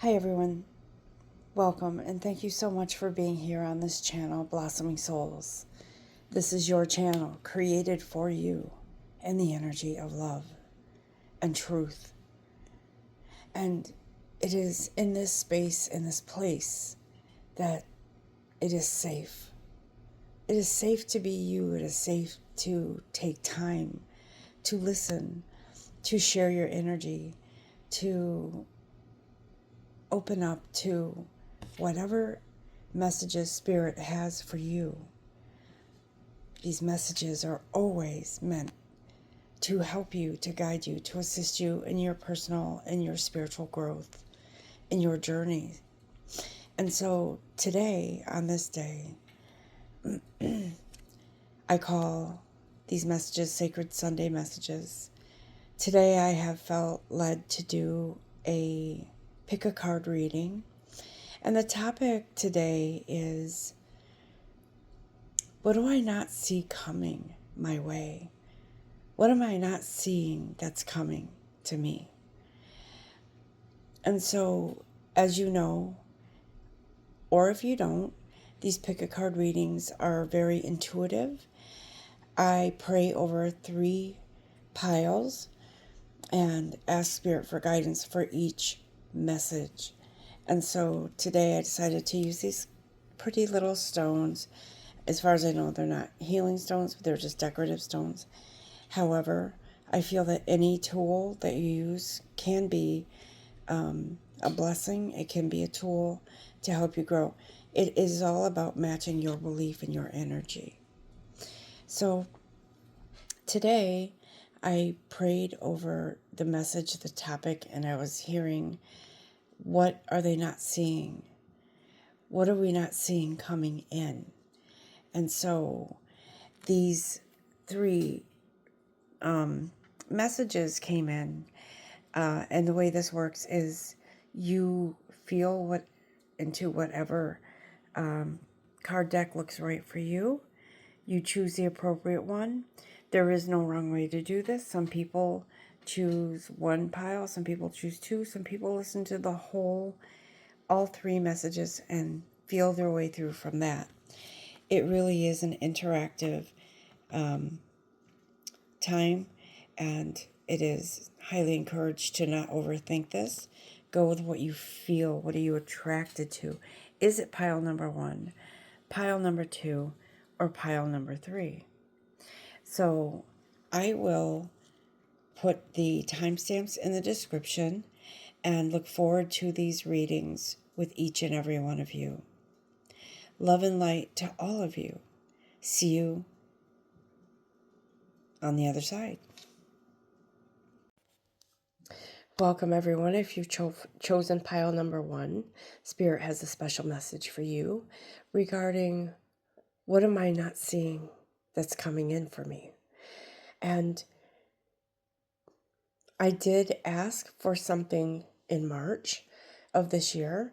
Hi everyone, welcome and thank you so much for being here on this channel, Blossoming Souls. This is your channel, created for you in the energy of love and truth. And it is in this space, in this place, that it is safe. It is safe to be you. It is safe to take time to listen, to share your energy, to open up to whatever messages Spirit has for you. These messages are always meant to help you, to guide you, to assist you in your personal and your spiritual growth, in your journey. And so today, on this day, I call these messages Sacred Sunday messages. Today I have felt led to do a pick a card reading. And the topic today is, what do I not see coming my way? What am I not seeing that's coming to me? And so, as you know, or if you don't, these pick a card readings are very intuitive. I pray over 3 piles and ask Spirit for guidance for each message. And so today I decided to use these pretty little stones. As far as I know, they're not healing stones, but they're just decorative stones. However, I feel that any tool that you use can be a blessing. It can be a tool to help you grow. It is all about matching your belief and your energy. So today, I prayed over the message, the topic, and I was hearing, what are they not seeing? What are we not seeing coming in? And so these 3 messages came in, and the way this works is you feel what into whatever card deck looks right for you. You choose the appropriate one. There is no wrong way to do this. Some people choose 1 pile, some people choose 2, some people listen to the all 3 messages and feel their way through from that. It really is an interactive time, and it is highly encouraged to not overthink this. Go with what you feel. What are you attracted to? Is it pile number 1, pile number 2, or pile number 3? So I will put the timestamps in the description and look forward to these readings with each and every one of you. Love and light to all of you. See you on the other side. Welcome, everyone. If you've chosen pile number 1, Spirit has a special message for you regarding, what am I not seeing that's coming in for me? And I did ask for something in March of this year.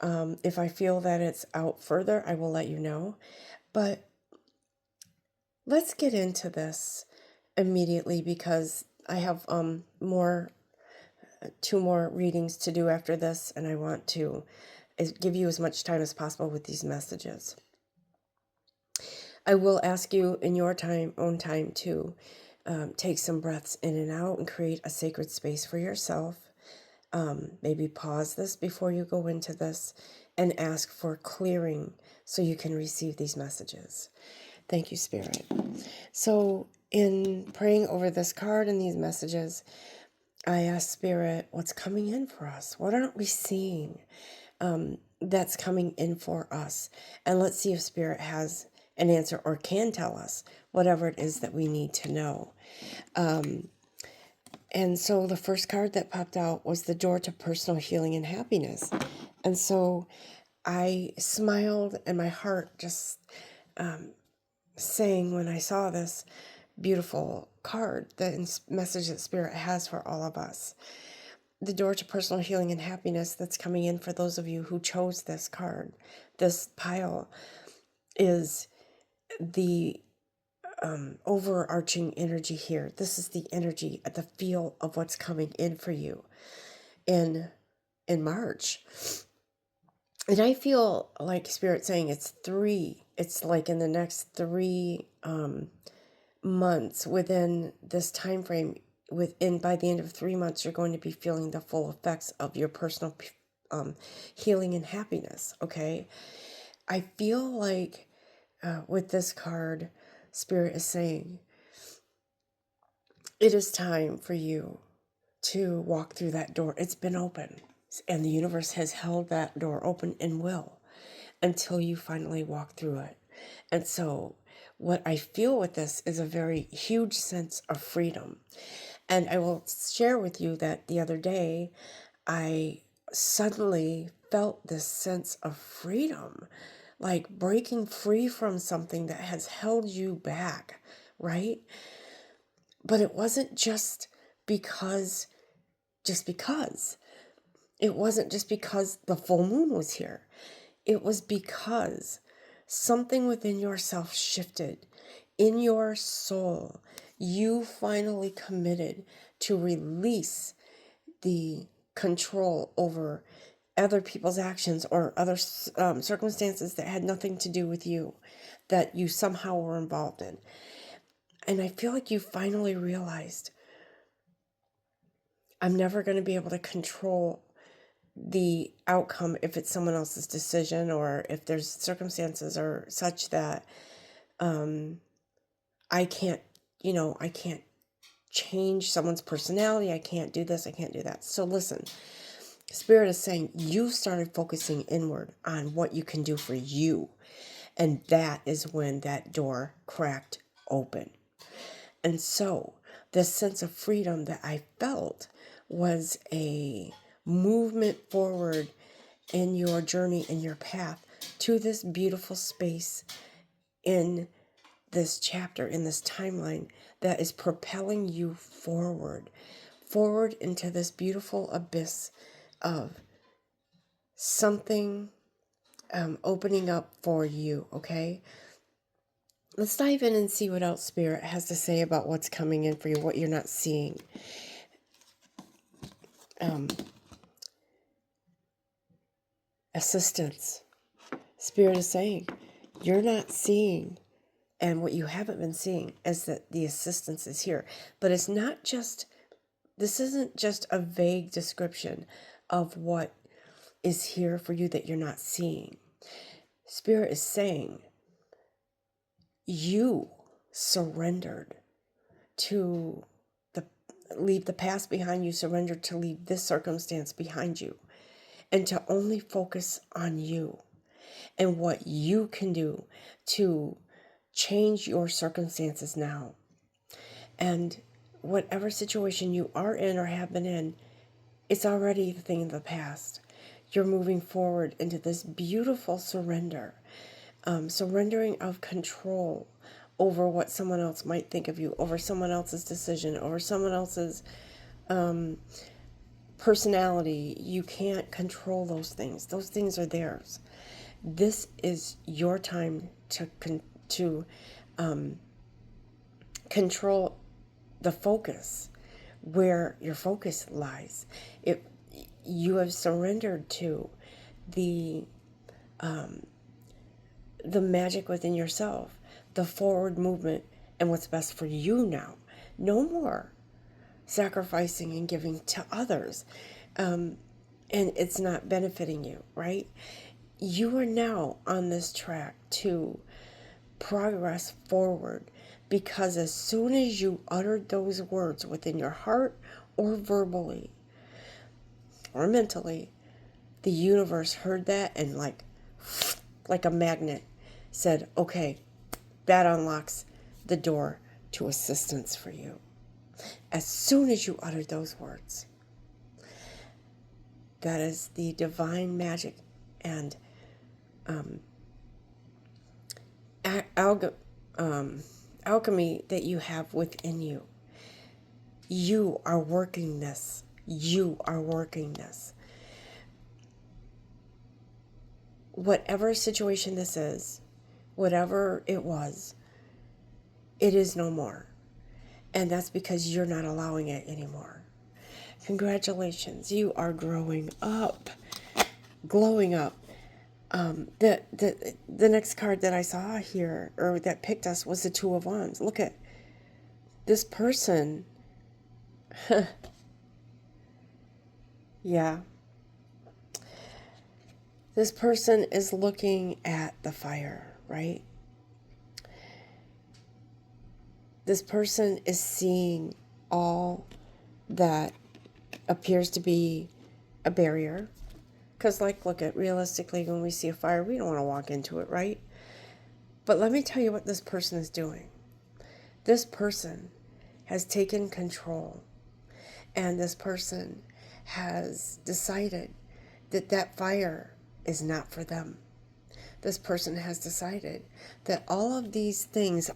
If I feel that it's out further, I will let you know. But let's get into this immediately, because I have 2 more readings to do after this, and I want to give you as much time as possible with these messages. I will ask you in your own time to take some breaths in and out and create a sacred space for yourself. Maybe pause this before you go into this and ask for clearing so you can receive these messages. Thank you, Spirit. So in praying over this card and these messages, I ask Spirit, what's coming in for us? What aren't we seeing that's coming in for us? And let's see if Spirit has an answer or can tell us whatever it is that we need to know. And so the first card that popped out was the door to personal healing and happiness. And so I smiled and my heart just sang when I saw this beautiful card, the message that Spirit has for all of us. The door to personal healing and happiness that's coming in for those of you who chose this card, this pile, is the overarching energy here. This is the energy, the feel of what's coming in for you in in March. And I feel like Spirit saying it's like in the next 3 months within this time frame, by the end of 3 months, you're going to be feeling the full effects of your personal healing and happiness. Okay. I feel like with this card, Spirit is saying it is time for you to walk through that door. It's been open, and the universe has held that door open and will until you finally walk through it. And so what I feel with this is a very huge sense of freedom. And I will share with you that the other day, I suddenly felt this sense of freedom, like breaking free from something that has held you back, right? But it wasn't just because. It wasn't just because the full moon was here. It was because something within yourself shifted. In your soul, you finally committed to release the control over other people's actions or other circumstances that had nothing to do with you, that you somehow were involved in. And I feel like you finally realized, I'm never going to be able to control the outcome if it's someone else's decision, or if there's circumstances or such that I can't change someone's personality. I can't do this. I can't do that. So listen, Spirit is saying you started focusing inward on what you can do for you. And that is when that door cracked open. And so this sense of freedom that I felt was a movement forward in your journey, in your path to this beautiful space in this chapter, in this timeline that is propelling you forward into this beautiful abyss of something opening up for you, okay? Let's dive in and see what else Spirit has to say about what's coming in for you, what you're not seeing. Assistance. Spirit is saying you're not seeing, and what you haven't been seeing is that the assistance is here. But it's not just, this isn't just a vague description of what is here for you that you're not seeing. Spirit is saying you surrendered to leave the past behind you, surrendered to leave this circumstance behind you, and to only focus on you and what you can do to change your circumstances now. And whatever situation you are in or have been in, it's already a thing of the past. You're moving forward into this beautiful surrender, surrendering of control over what someone else might think of you, over someone else's decision, over someone else's personality. You can't control those things. Those things are theirs. This is your time to control the focus, where your focus lies. You have surrendered to the magic within yourself, the forward movement, and what's best for you now. No more sacrificing and giving to others, and it's not benefiting you, right? You are now on this track to progress forward, because as soon as you uttered those words within your heart or verbally or mentally, the universe heard that and like a magnet said, okay, that unlocks the door to assistance for you. As soon as you uttered those words, that is the divine magic and alchemy that you have within you. You are working this. You are working this. Whatever situation this is, whatever it was, it is no more. And that's because you're not allowing it anymore. Congratulations. You are growing up, glowing up. The next card that I saw here, or that picked us, was the Two of Wands. Look at this person. Yeah. This person is looking at the fire, right? This person is seeing all that appears to be a barrier. Because, like, look at, realistically, when we see a fire, we don't want to walk into it, right? But let me tell you what this person is doing. This person has taken control, and this person has decided that that fire is not for them. This person has decided that all of these things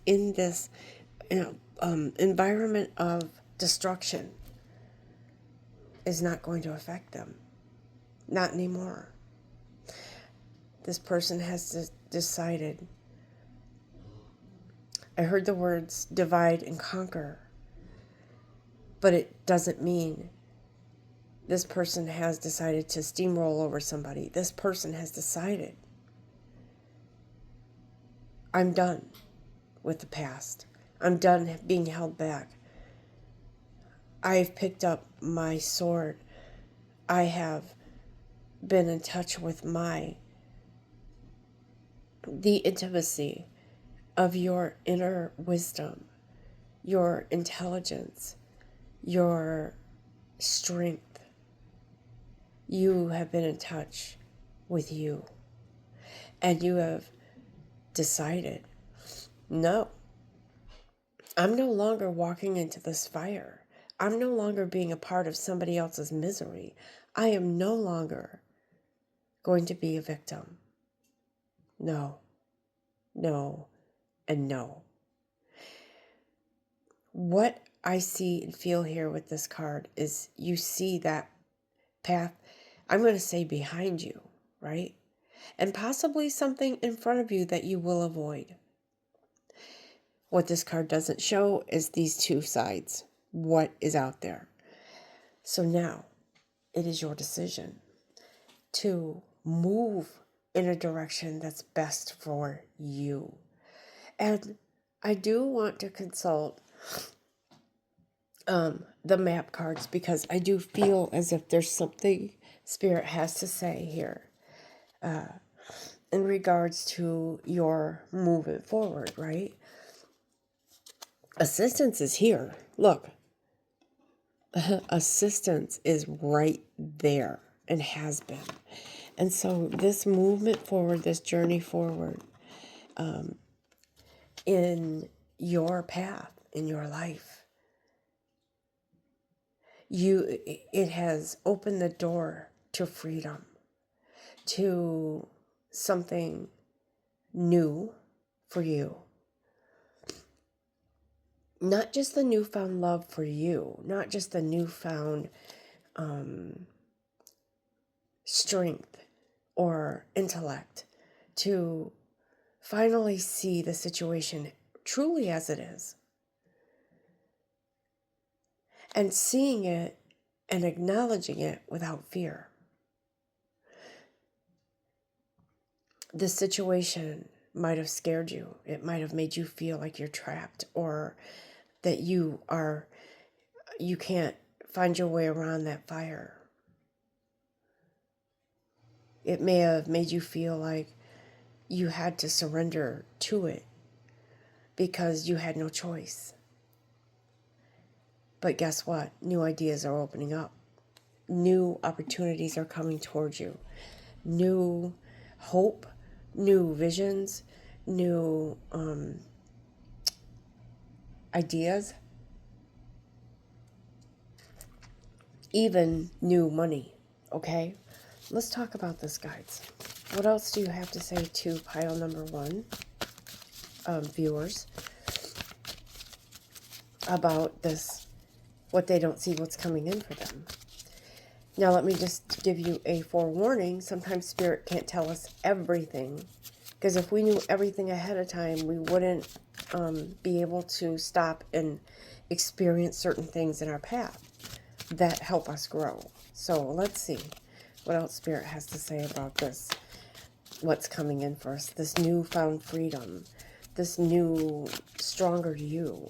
in this environment of destruction is not going to affect them. Not anymore. This person has decided. I heard the words divide and conquer, but it doesn't mean this person has decided to steamroll over somebody. This person has decided, I'm done with the past. I'm done being held back. I've picked up my sword. I have been in touch with the intimacy of your inner wisdom, your intelligence, your strength. You have been in touch with you, and you have decided, no, I'm no longer walking into this fire. I'm no longer being a part of somebody else's misery. I am no longer going to be a victim. No, no, and no. What I see and feel here with this card is you see that path, I'm going to say behind you, right? And possibly something in front of you that you will avoid. What this card doesn't show is these two sides. What is out there? So now it is your decision to move in a direction that's best for you. And I do want to consult the map cards, because I do feel as if there's something Spirit has to say here in regards to your movement forward, right? Assistance is here. Look, assistance is right there and has been. And so this movement forward, this journey forward in your path, in your life, it has opened the door to freedom, to something new for you. Not just the newfound love for you, not just the newfound strength or intellect to finally see the situation truly as it is. And seeing it and acknowledging it without fear. The situation might have scared you. It might have made you feel like you're trapped, or that you can't find your way around that fire. It may have made you feel like you had to surrender to it because you had no choice. But guess what? New ideas are opening up. New opportunities are coming towards you. New hope, new visions, new ideas, even new money. Okay? Let's talk about this, guys. What else do you have to say to pile number one, viewers, about this? What they don't see, what's coming in for them. Now, let me just give you a forewarning. Sometimes Spirit can't tell us everything, because if we knew everything ahead of time, we wouldn't be able to stop and experience certain things in our path. that help us grow. So let's see what else Spirit has to say about this. What's coming in for us, this newfound freedom, this new, stronger you.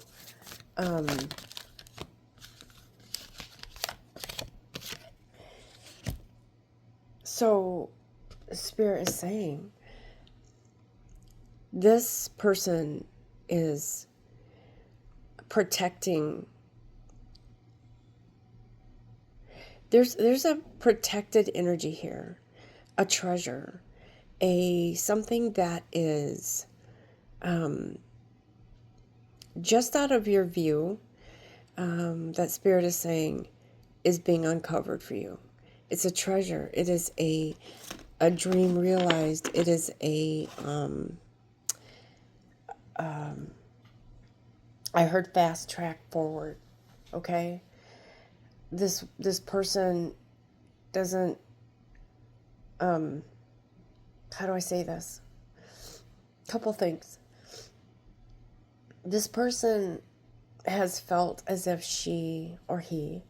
So Spirit is saying this person is protecting. There's a protected energy here, a treasure, something that is just out of your view, that Spirit is saying is being uncovered for you. It's a treasure. It is a dream realized. It is I heard fast track forward. Okay, this person doesn't. How do I say this? Couple things. This person has felt as if she or he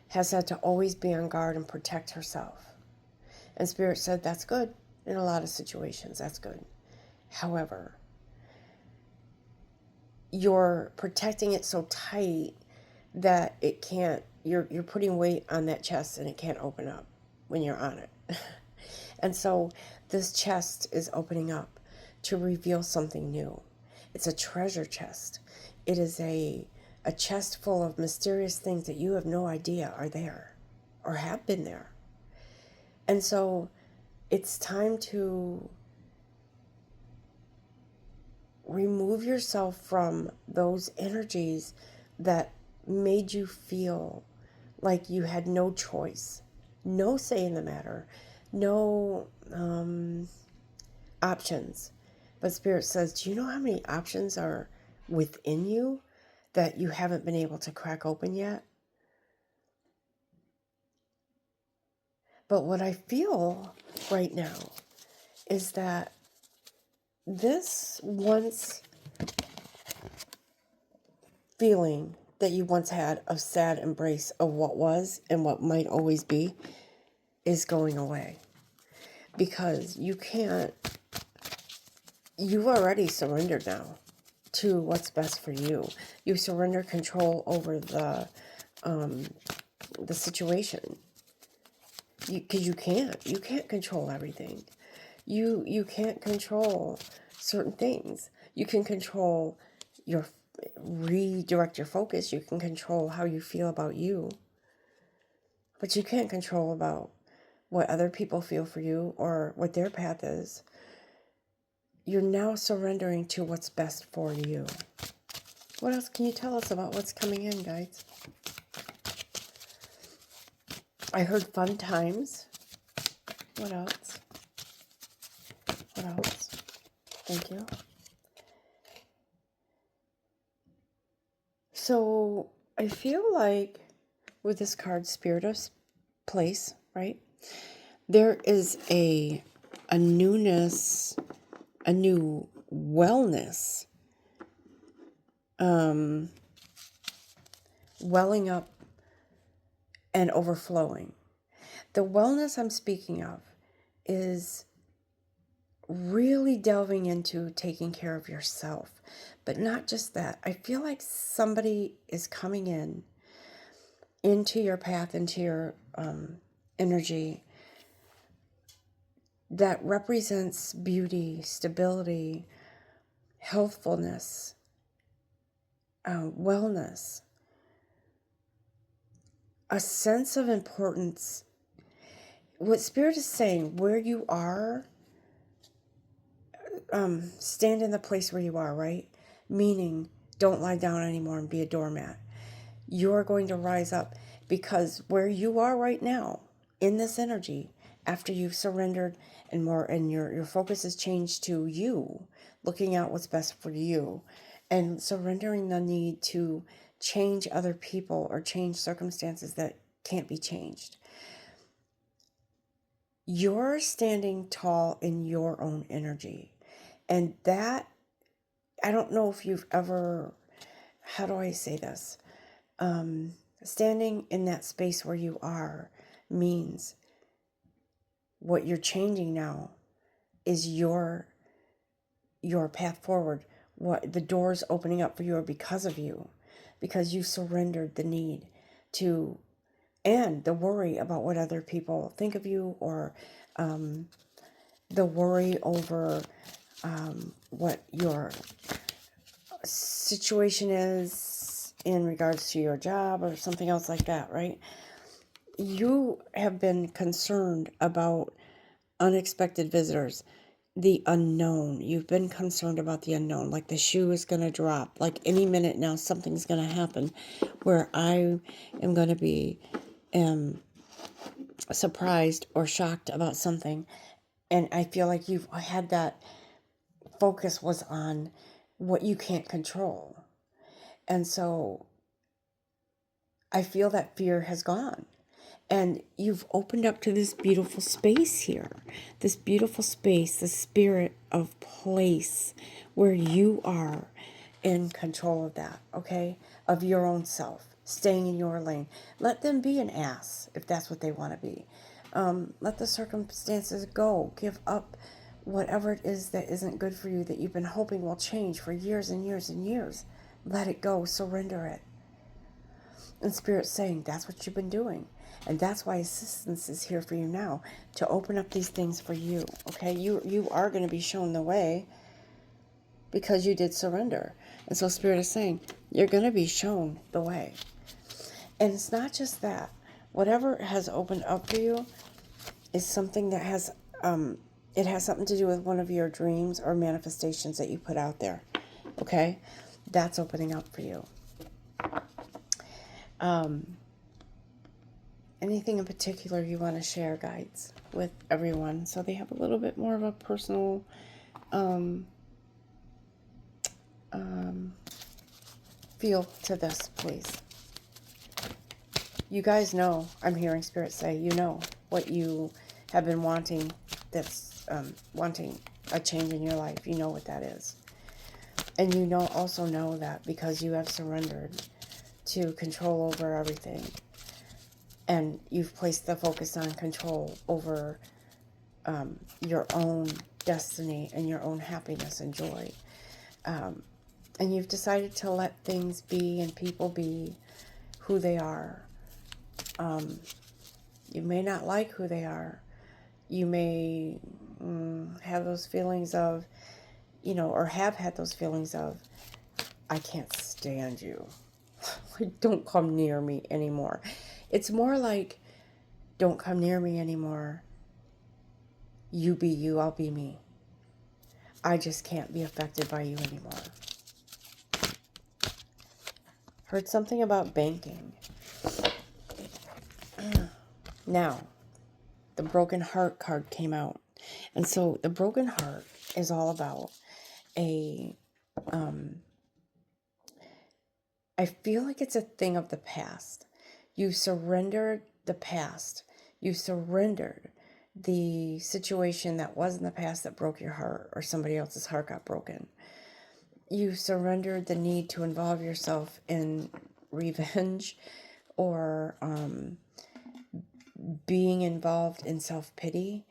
has had to always be on guard and protect herself. And Spirit said that's good in a lot of situations. That's good. However, you're protecting it so tight that it can't, you're putting weight on that chest and it can't open up when you're on it. And so this chest is opening up to reveal something new. It's a treasure chest. It is a chest full of mysterious things that you have no idea are there or have been there. And so it's time to remove yourself from those energies that made you feel like you had no choice, no say in the matter, no options. But Spirit says, do you know how many options are within you that you haven't been able to crack open yet? But what I feel right now is that this once feeling that you once had of sad embrace of what was and what might always be is going away. Because you've already surrendered now to what's best for you. You surrender control over the situation. Because you can't control everything. You can't control certain things. You can control redirect your focus. You can control how you feel about you. But you can't control about what other people feel for you or what their path is. You're now surrendering to what's best for you. What else can you tell us about what's coming in, guys? I heard fun times. What else? What else? Thank you. So I feel like with this card, Spirit of Place, right? There is a newness, a new wellness, welling up and overflowing. The wellness I'm speaking of is really delving into taking care of yourself. But not just that. I feel like somebody is coming into your path, into your energy that represents beauty, stability, healthfulness, wellness, a sense of importance. What Spirit is saying, where you are, stand in the place where you are, right? Meaning, don't lie down anymore and be a doormat. You're going to rise up because where you are right now, in this energy, after you've surrendered and your focus has changed to you, looking out what's best for you, and surrendering the need to change other people or change circumstances that can't be changed. You're standing tall in your own energy. And that, I don't know if you've ever, how do I say this? Standing in that space where you are means what you're changing now is your path forward. What the doors opening up for you are because of you, because you surrendered the need to, and the worry about what other people think of you, or the worry over what your situation is in regards to your job or something else like that, right? You have been concerned about unexpected visitors, the unknown. You've been concerned about the unknown, like the shoe is going to drop, like any minute now something's going to happen where I am going to be surprised or shocked about something. And I feel like you've had that focus was on what you can't control. And so I feel that fear has gone. And you've opened up to this beautiful space here, this beautiful space, the spirit of place where you are in control of that, okay? Of your own self, staying in your lane. Let them be an ass if that's what they want to be. Let the circumstances go. Give up whatever it is that isn't good for you that you've been hoping will change for years and years and years. Let it go. Surrender it. And Spirit's saying that's what you've been doing. And that's why assistance is here for you now, to open up these things for you. Okay, you are going to be shown the way because you did surrender. And so Spirit is saying you're going to be shown the way. And it's not just that. Whatever has opened up for you is something that has it has something to do with one of your dreams or manifestations that you put out there. Okay, that's opening up for you. Anything in particular you want to share, guides, with everyone so they have a little bit more of a personal feel to this, please? You guys know, I'm hearing Spirit say, you know what you have been wanting, that's wanting a change in your life. You know what that is. And you also know that because you have surrendered to control over everything. And you've placed the focus on control over your own destiny and your own happiness and joy. And you've decided to let things be and people be who they are. You may not like who they are. You may have those feelings of, or have had those feelings of, I can't stand you. Don't come near me anymore. It's more like, don't come near me anymore. You be you, I'll be me. I just can't be affected by you anymore. Heard something about banking. Now, the broken heart card came out. And so the broken heart is all about I feel like it's a thing of the past. You surrendered the past. You surrendered the situation that was in the past that broke your heart, or somebody else's heart got broken. You surrendered the need to involve yourself in revenge or being involved in self-pity.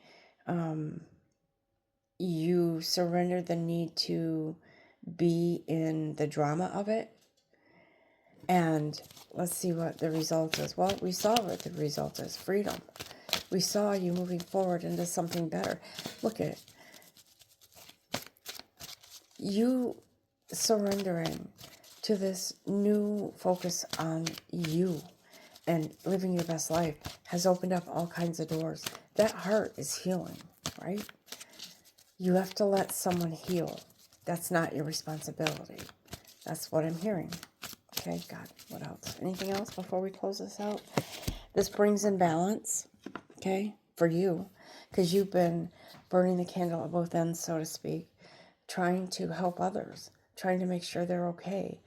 You surrendered the need to be in the drama of it. And let's see what the result is. Well, we saw what the result is. Freedom. We saw you moving forward into something better. Look at it. You surrendering to this new focus on you and living your best life has opened up all kinds of doors. That heart is healing, right? You have to let someone heal. That's not your responsibility. That's what I'm hearing. Okay, God, what else? Anything else before we close this out? This brings in balance, okay, for you, because you've been burning the candle at both ends, so to speak, trying to help others, trying to make sure they're okay,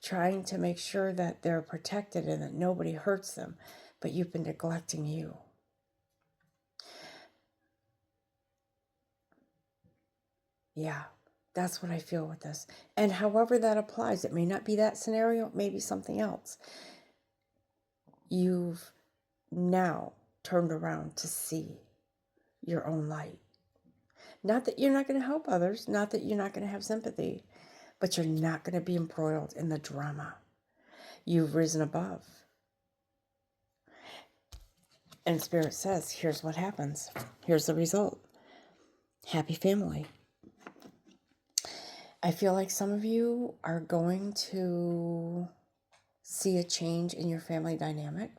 trying to make sure that they're protected and that nobody hurts them, but you've been neglecting you. Yeah, that's what I feel with this. And however that applies, it may not be that scenario, it may be something else. you've now turned around to see your own light. Not that you're not going to help others, not that you're not going to have sympathy, but you're not going to be embroiled in the drama. You've risen above. And Spirit says, here's what happens. Here's the result. Happy family. I feel like some of you are going to see a change in your family dynamic.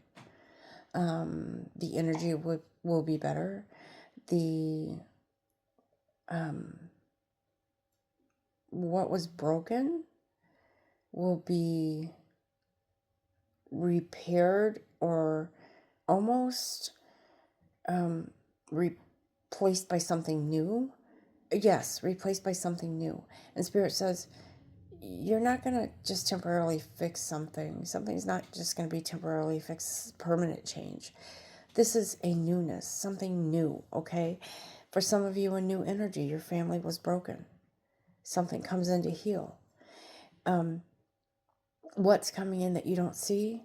The energy will be better. What was broken will be repaired or almost replaced by something new. Yes, replaced by something new. And Spirit says, you're not going to just temporarily fix something. Something's not just going to be temporarily fixed, permanent change. This is a newness, something new, okay? For some of you, a new energy. Your family was broken. Something comes in to heal. What's coming in that you don't see?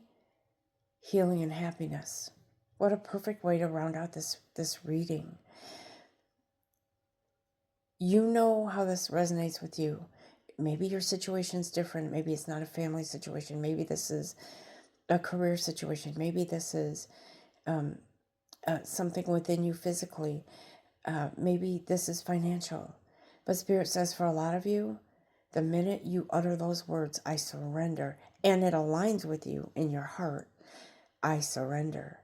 Healing and happiness. What a perfect way to round out this reading. You know how this resonates with you. Maybe your situation's different. Maybe it's not a family situation. Maybe this is a career situation. Maybe this is something within you physically. Maybe this is financial. But Spirit says for a lot of you, the minute you utter those words, I surrender, and it aligns with you in your heart, I surrender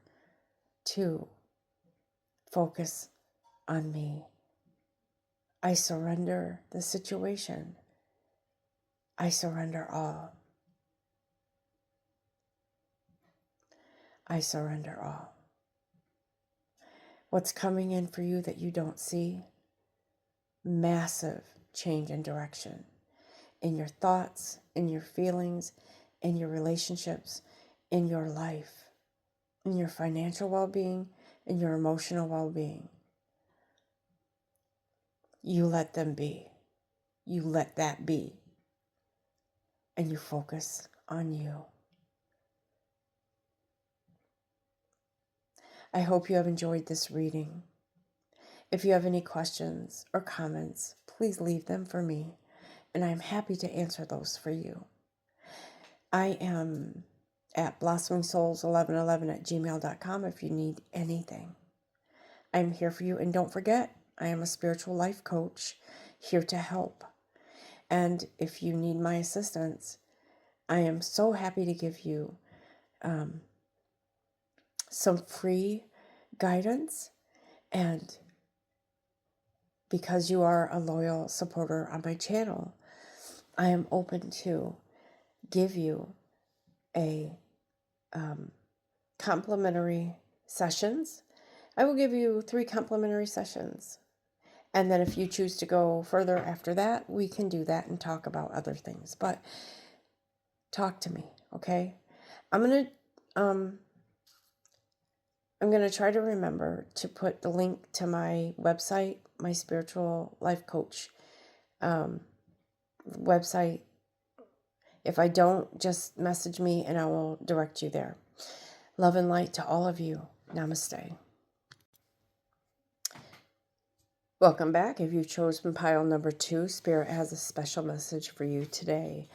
to focus on me. I surrender the situation. I surrender all. I surrender all. What's coming in for you that you don't see? Massive change in direction in your thoughts, in your feelings, in your relationships, in your life, in your financial well-being, in your emotional well-being. You let them be. You let that be. And you focus on you. I hope you have enjoyed this reading. If you have any questions or comments, please leave them for me, and I'm happy to answer those for you. I am at blossomingsouls1111@gmail.com if you need anything. I'm here for you, and don't forget, I am a spiritual life coach here to help. And if you need my assistance, I am so happy to give you some free guidance. And because you are a loyal supporter on my channel, I am open to give you a complimentary sessions. I will give you 3 complimentary sessions. And then if you choose to go further after that, we can do that and talk about other things. But talk to me, okay? I'm going to try to remember to put the link to my website, my spiritual life coach website. If I don't, just message me and I will direct you there. Love and light to all of you. Namaste. Welcome back. If you've chosen pile number 2, Spirit has a special message for you today.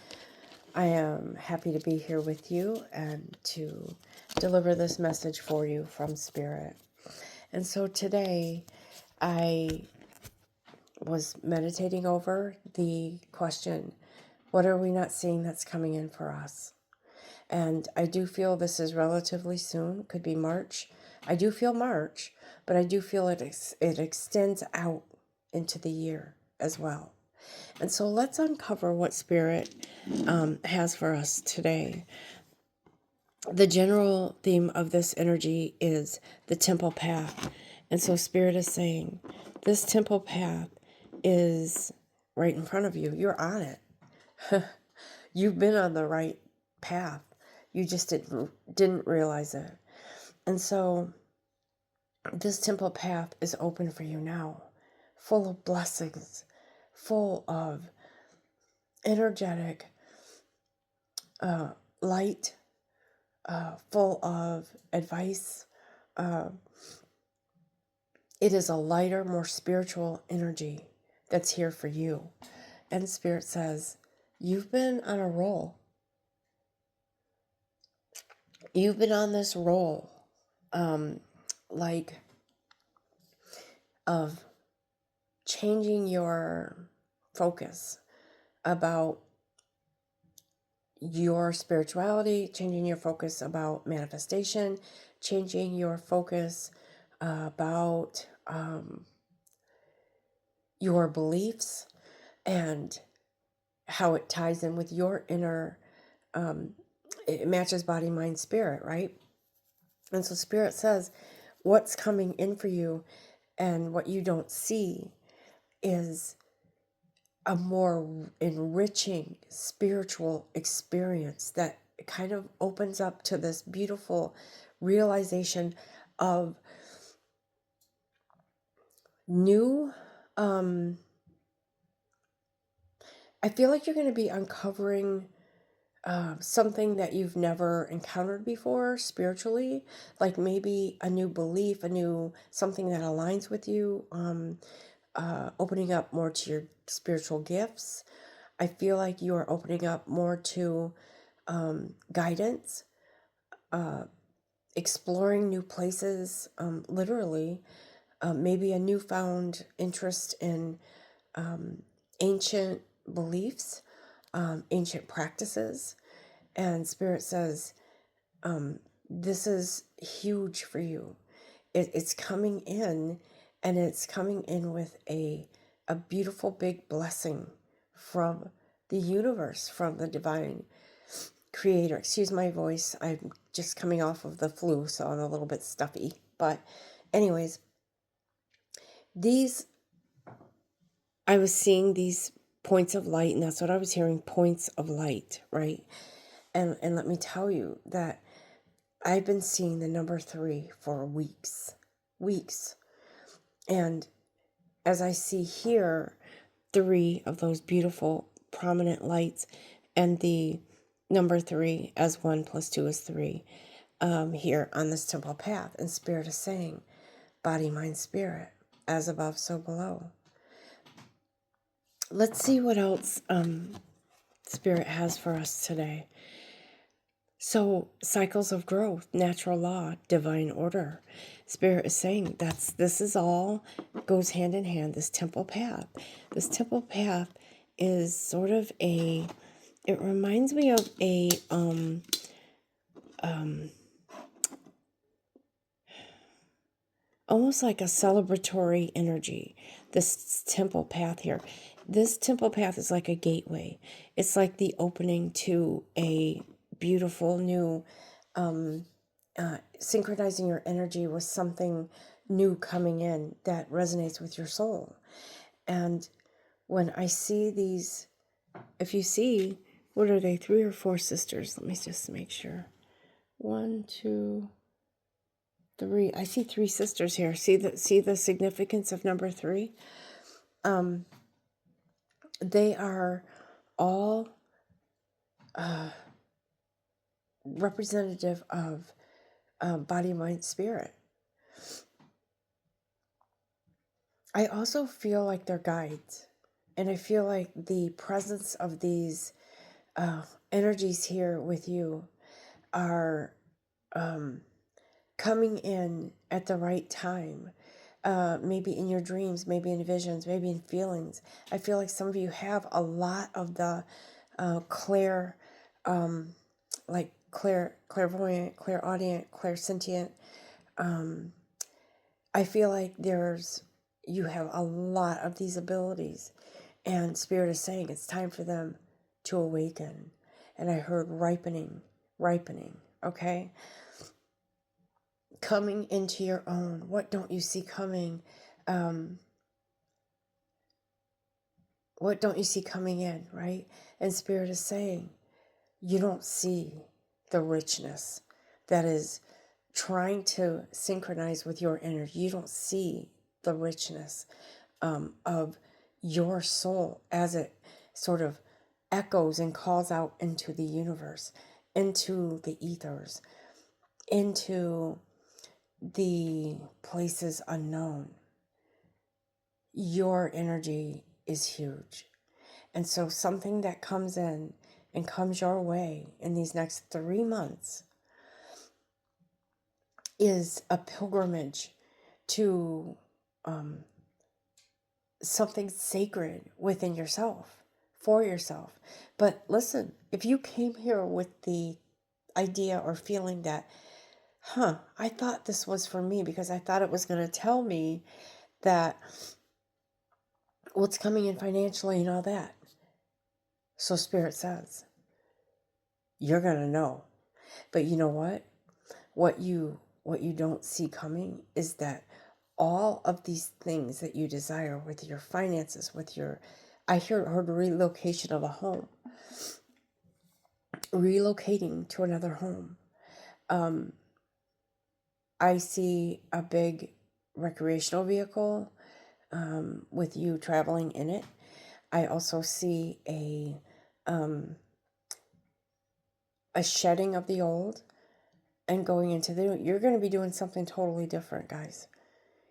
I am happy to be here with you and to deliver this message for you from Spirit. And so today I was meditating over the question, what are we not seeing that's coming in for us? And I do feel this is relatively soon, could be March. I do feel March, but I do feel it extends out into the year as well. And so let's uncover what Spirit has for us today. The general theme of this energy is the temple path. And so Spirit is saying, this temple path is right in front of you. You're on it. You've been on the right path. You just didn't realize it. And so this temple path is open for you now, full of blessings, full of energetic light, full of advice. It is a lighter, more spiritual energy that's here for you. And Spirit says, you've been on a roll. You've been on this roll, like of changing your focus about your spirituality, changing your focus about manifestation, changing your focus about your beliefs and how it ties in with your inner, it matches body, mind, spirit, right? And so Spirit says, what's coming in for you and what you don't see is a more enriching spiritual experience that kind of opens up to this beautiful realization of new, I feel like you're going to be uncovering something that you've never encountered before spiritually, like maybe a new belief, a new something that aligns with you, opening up more to your spiritual gifts. I feel like you are opening up more to guidance, exploring new places, literally, maybe a newfound interest in ancient beliefs, ancient practices. And Spirit says, this is huge for you. It's coming in, and it's coming in with a beautiful big blessing from the universe, from the divine creator. Excuse my voice. I'm just coming off of the flu, so I'm a little bit stuffy. But anyways, I was seeing these points of light, and that's what I was hearing, points of light, right? And let me tell you that I've been seeing the number 3 for weeks. And as I see here, 3 of those beautiful prominent lights, and the number 3 as 1 + 2 is 3, here on this temple path. And Spirit is saying, body, mind, spirit, as above, so below. Let's see what else Spirit has for us today. So, cycles of growth, natural law, divine order. Spirit is saying this is all goes hand in hand. This temple path. This temple path is sort of it reminds me of a almost like a celebratory energy. This temple path here. This temple path is like a gateway. It's like the opening to a beautiful new, synchronizing your energy with something new coming in that resonates with your soul. And when I see these, if you see, what are they, 3 or 4 sisters? Let me just make sure. 1, 2, 3. I see 3 sisters here. See the significance of number 3? They are all representative of body, mind, spirit. I also feel like they're guides. And I feel like the presence of these energies here with you are coming in at the right time. Maybe in your dreams, maybe in visions, maybe in feelings. I feel like some of you have a lot of the clairvoyant, clairaudient, clairsentient. I feel like you have a lot of these abilities, and Spirit is saying it's time for them to awaken. And I heard ripening, okay? Coming into your own. What don't you see coming? What don't you see coming in, right? And Spirit is saying, you don't see the richness that is trying to synchronize with your energy. You don't see the richness of your soul as it sort of echoes and calls out into the universe, into the ethers. into the places unknown, your energy is huge. And so something that comes in and comes your way in these next 3 months is a pilgrimage to something sacred within yourself, for yourself. But listen, if you came here with the idea or feeling that, I thought this was for me because I thought it was going to tell me that what's coming in financially and all that. So Spirit says, you're going to know. But you know what? What you don't see coming is that all of these things that you desire with your finances, with your, I heard relocation of a home, relocating to another home. I see a big recreational vehicle with you traveling in it. I also see a shedding of the old and going into the new. You're going to be doing something totally different, guys.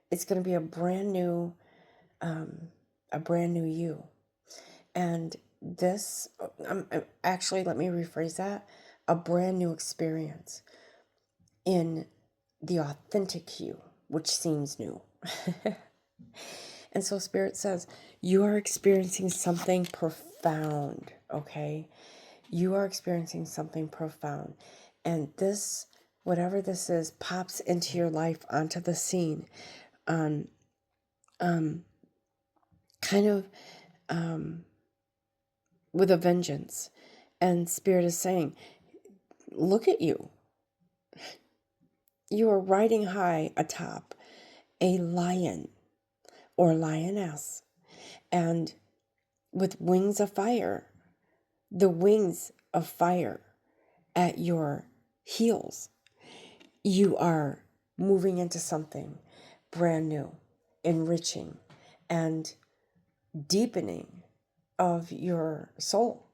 It's going to be a brand new you. And this, actually, let me rephrase that, a brand new experience in the authentic you, which seems new. And so Spirit says, you are experiencing something profound, okay? You are experiencing something profound. And this, whatever this is, pops into your life, onto the scene, kind of with a vengeance. And Spirit is saying, look at you. You are riding high atop a lion or lioness, and with wings of fire, the wings of fire at your heels. You are moving into something brand new, enriching, and deepening of your soul.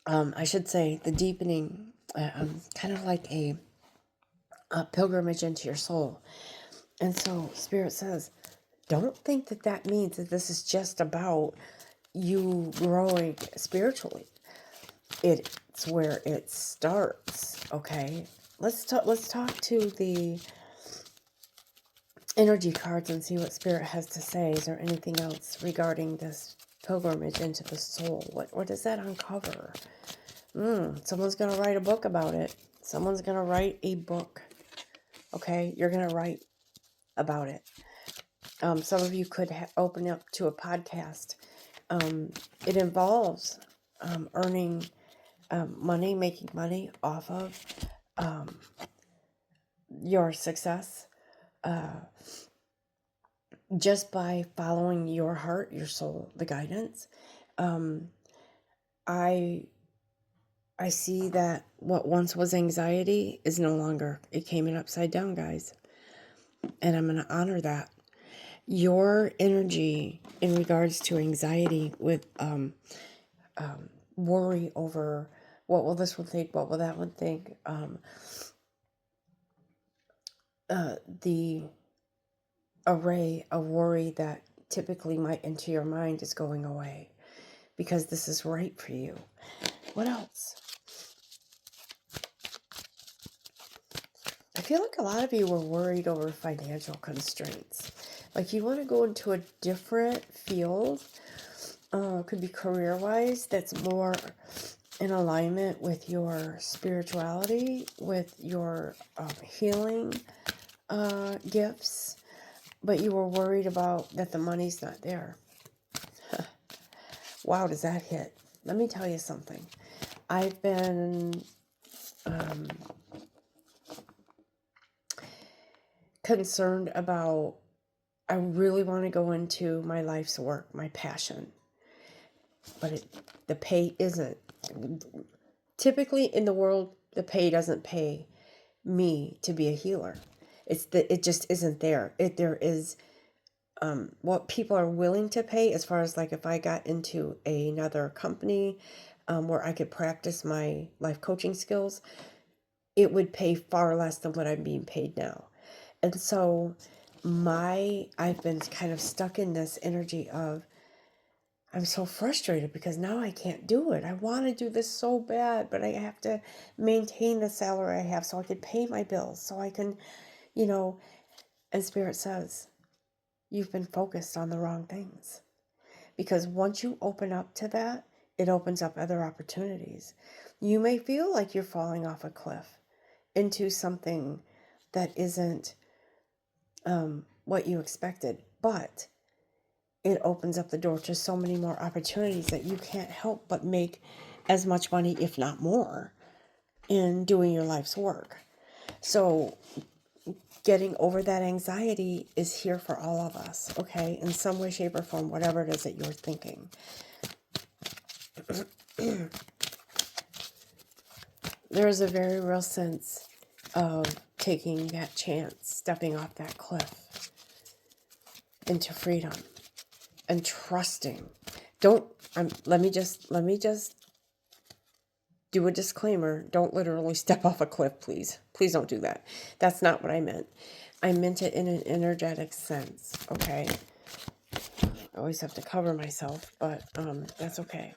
I should say the deepening, kind of like a pilgrimage into your soul. And so Spirit says, don't think that that means that this is just about you growing spiritually. It's where it starts, okay? Let's talk to the energy cards and see what Spirit has to say. Is there anything else regarding this pilgrimage into the soul? What does that uncover? Someone's going to write a book about it. Someone's going to write a book. Okay? You're going to write about it. Some of you could open up to a podcast. It involves earning money, making money off of your success just by following your heart, your soul, the guidance. I see that what once was anxiety is no longer. It came in upside down, guys. And I'm going to honor that. Your energy in regards to anxiety with worry over what will this one think, what will that one think, the array of worry that typically might enter your mind is going away because this is right for you. What else? I feel like a lot of you were worried over financial constraints. Like you want to go into a different field, could be career-wise, that's more in alignment with your spirituality, with your healing gifts, but you were worried about that the money's not there. Wow, does that hit? Let me tell you something. I've been concerned about, I really want to go into my life's work, my passion, but the pay isn't. Typically in the world, the pay doesn't pay me to be a healer. It just isn't there. There is what people are willing to pay as far as like if I got into another company, where I could practice my life coaching skills, it would pay far less than what I'm being paid now. And so I've been kind of stuck in this energy of, I'm so frustrated because now I can't do it. I want to do this so bad, but I have to maintain the salary I have so I can pay my bills, so I can, and Spirit says, you've been focused on the wrong things. Because once you open up to that, it opens up other opportunities. You may feel like you're falling off a cliff into something that isn't what you expected, but it opens up the door to so many more opportunities that you can't help but make as much money, if not more, in doing your life's work. So getting over that anxiety is here for all of us, okay? In some way, shape, or form, whatever it is that you're thinking. There is a very real sense of taking that chance, stepping off that cliff into freedom and trusting. Let me just do a disclaimer. Don't literally step off a cliff, please. Please don't do that. That's not what I meant. I meant it in an energetic sense, okay? I always have to cover myself, but that's okay.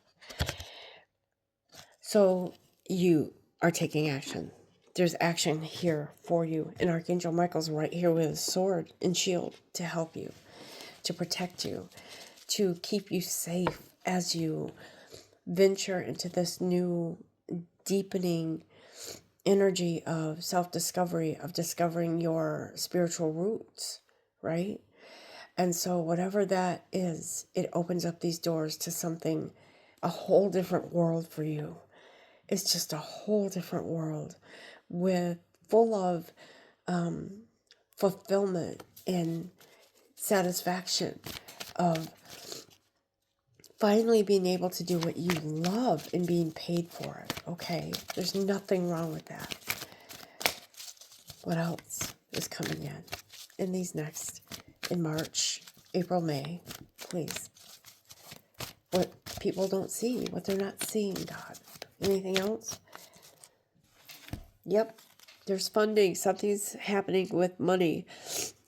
So you are taking action. There's action here for you. And Archangel Michael's right here with his sword and shield to help you, to protect you, to keep you safe as you venture into this new deepening energy of self-discovery, of discovering your spiritual roots, right? And so whatever that is, it opens up these doors to something, a whole different world for you. It's just a whole different world full of fulfillment and satisfaction of finally being able to do what you love and being paid for it, okay? There's nothing wrong with that. What else is coming in in March, April, May, please? What people don't see, what they're not seeing, God. Anything else? Yep, there's funding. Something's happening with money.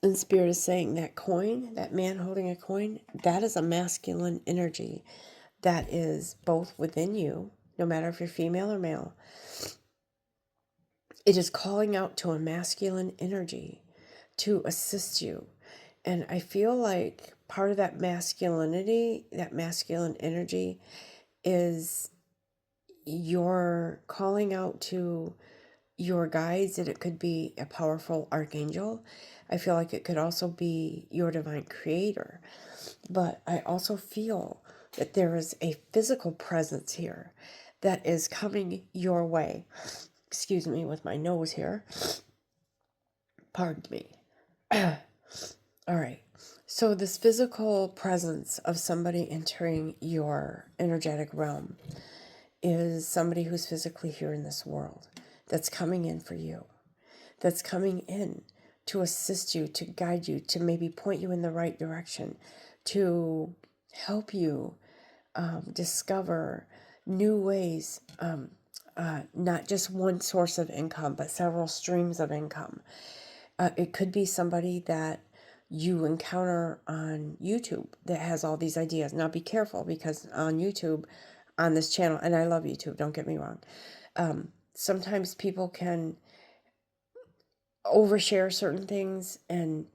And Spirit is saying that coin, that man holding a coin, that is a masculine energy that is both within you, no matter if you're female or male. It is calling out to a masculine energy to assist you. And I feel like part of that masculinity, that masculine energy, is you're calling out to your guides, and it could be a powerful archangel. I feel like it could also be your divine creator. But I also feel that there is a physical presence here that is coming your way. Excuse me with my nose here. Pardon me. All right. So this physical presence of somebody entering your energetic realm is somebody who's physically here in this world, that's coming in for you, that's coming in to assist you, to guide you, to maybe point you in the right direction, to help you discover new ways, not just one source of income, but several streams of income. It could be somebody that you encounter on YouTube that has all these ideas. Now be careful, because on YouTube, on this channel, and I love YouTube, don't get me wrong, sometimes people can overshare certain things and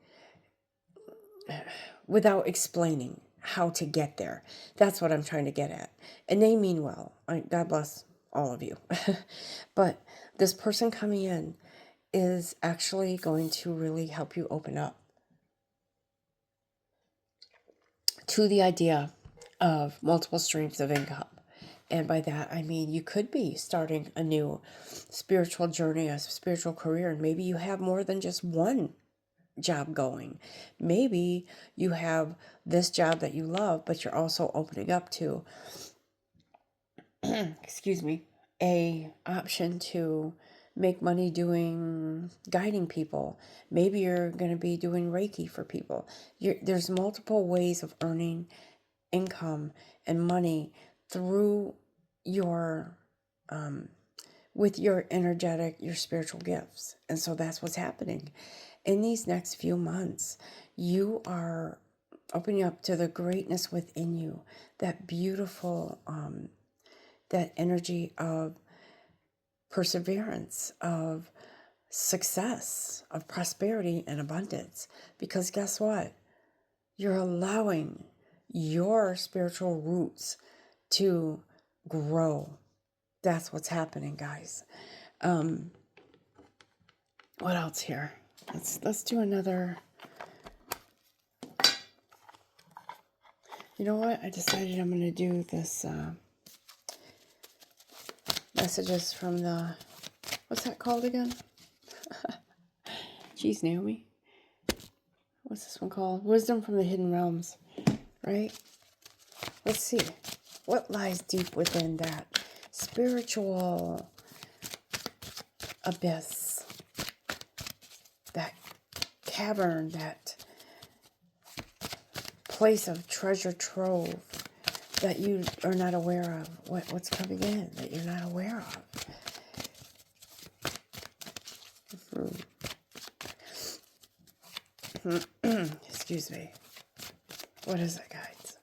without explaining how to get there. That's what I'm trying to get at. And they mean well. God bless all of you. But this person coming in is actually going to really help you open up to the idea of multiple streams of income. And by that, I mean you could be starting a new spiritual journey, a spiritual career, and maybe you have more than just one job going. Maybe you have this job that you love, but you're also opening up to, excuse me, a option to make money doing guiding people. Maybe you're going to be doing Reiki for people. There's multiple ways of earning income and money through your with your energetic, your spiritual gifts. And so that's what's happening. In these next few months, you are opening up to the greatness within you, that beautiful, that energy of perseverance, of success, of prosperity and abundance. Because guess what? You're allowing your spiritual roots to grow. That's what's happening, guys. What else here? Let's do another. You know what? I decided I'm going to do this messages from the, what's that called again? Jeez, Naomi. What's this one called? Wisdom from the Hidden Realms, right? Let's see. What lies deep within that spiritual abyss, that cavern, that place of treasure trove that you are not aware of? What's coming in that you're not aware of? Excuse me. What is it, guys?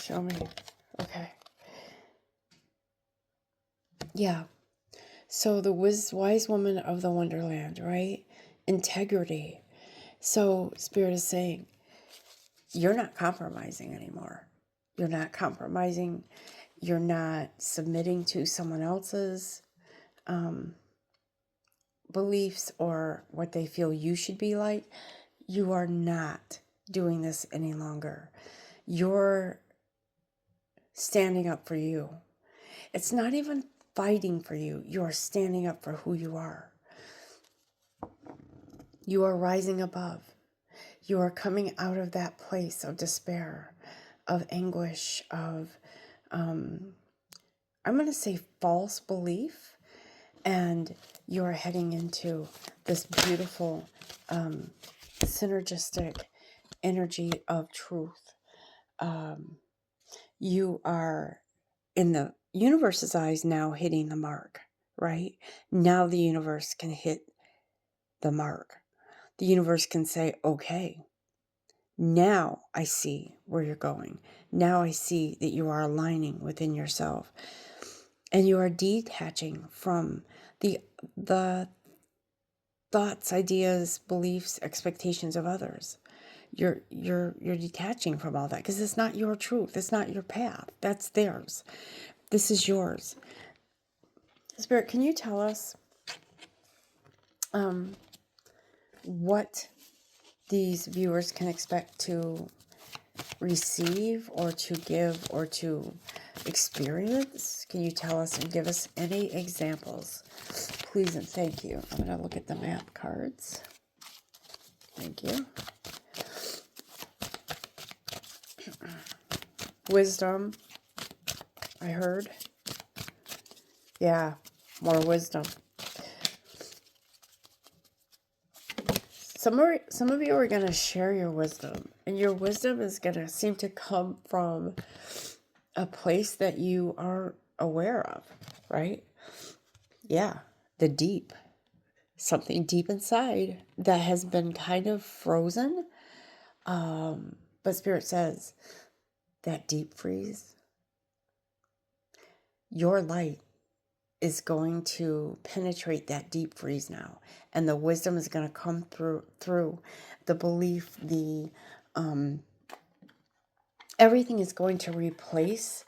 Show me. Okay. Yeah. So the wise woman of the Wonderland, right? Integrity. So Spirit is saying, you're not compromising anymore. You're not compromising. You're not submitting to someone else's beliefs or what they feel you should be like. You are not doing this any longer. You're standing up for you. It's not even fighting for you. You are standing up for who you are. You are rising above. You are coming out of that place of despair, of anguish, of, I'm going to say false belief. And you're heading into this beautiful, synergistic energy of truth. You are, in the universe's eyes, now hitting the mark, right? Now the universe can hit the mark. The universe can say, okay, now I see where you're going. Now I see that you are aligning within yourself. And you are detaching from the thoughts, ideas, beliefs, expectations of others. You're detaching from all that because it's not your truth. It's not your path. That's theirs. This is yours. Spirit, can you tell us what these viewers can expect to receive or to give or to experience? Can you tell us and give us any examples? Please and thank you. I'm going to look at the map cards. Thank you. Wisdom, I heard. Yeah, more wisdom. Some of you are going to share your wisdom, and your wisdom is going to seem to come from a place that you aren't aware of, right? Yeah, the deep. Something deep inside that has been kind of frozen. But Spirit says that deep freeze, your light is going to penetrate that deep freeze now. And the wisdom is going to come through the belief, the everything is going to replace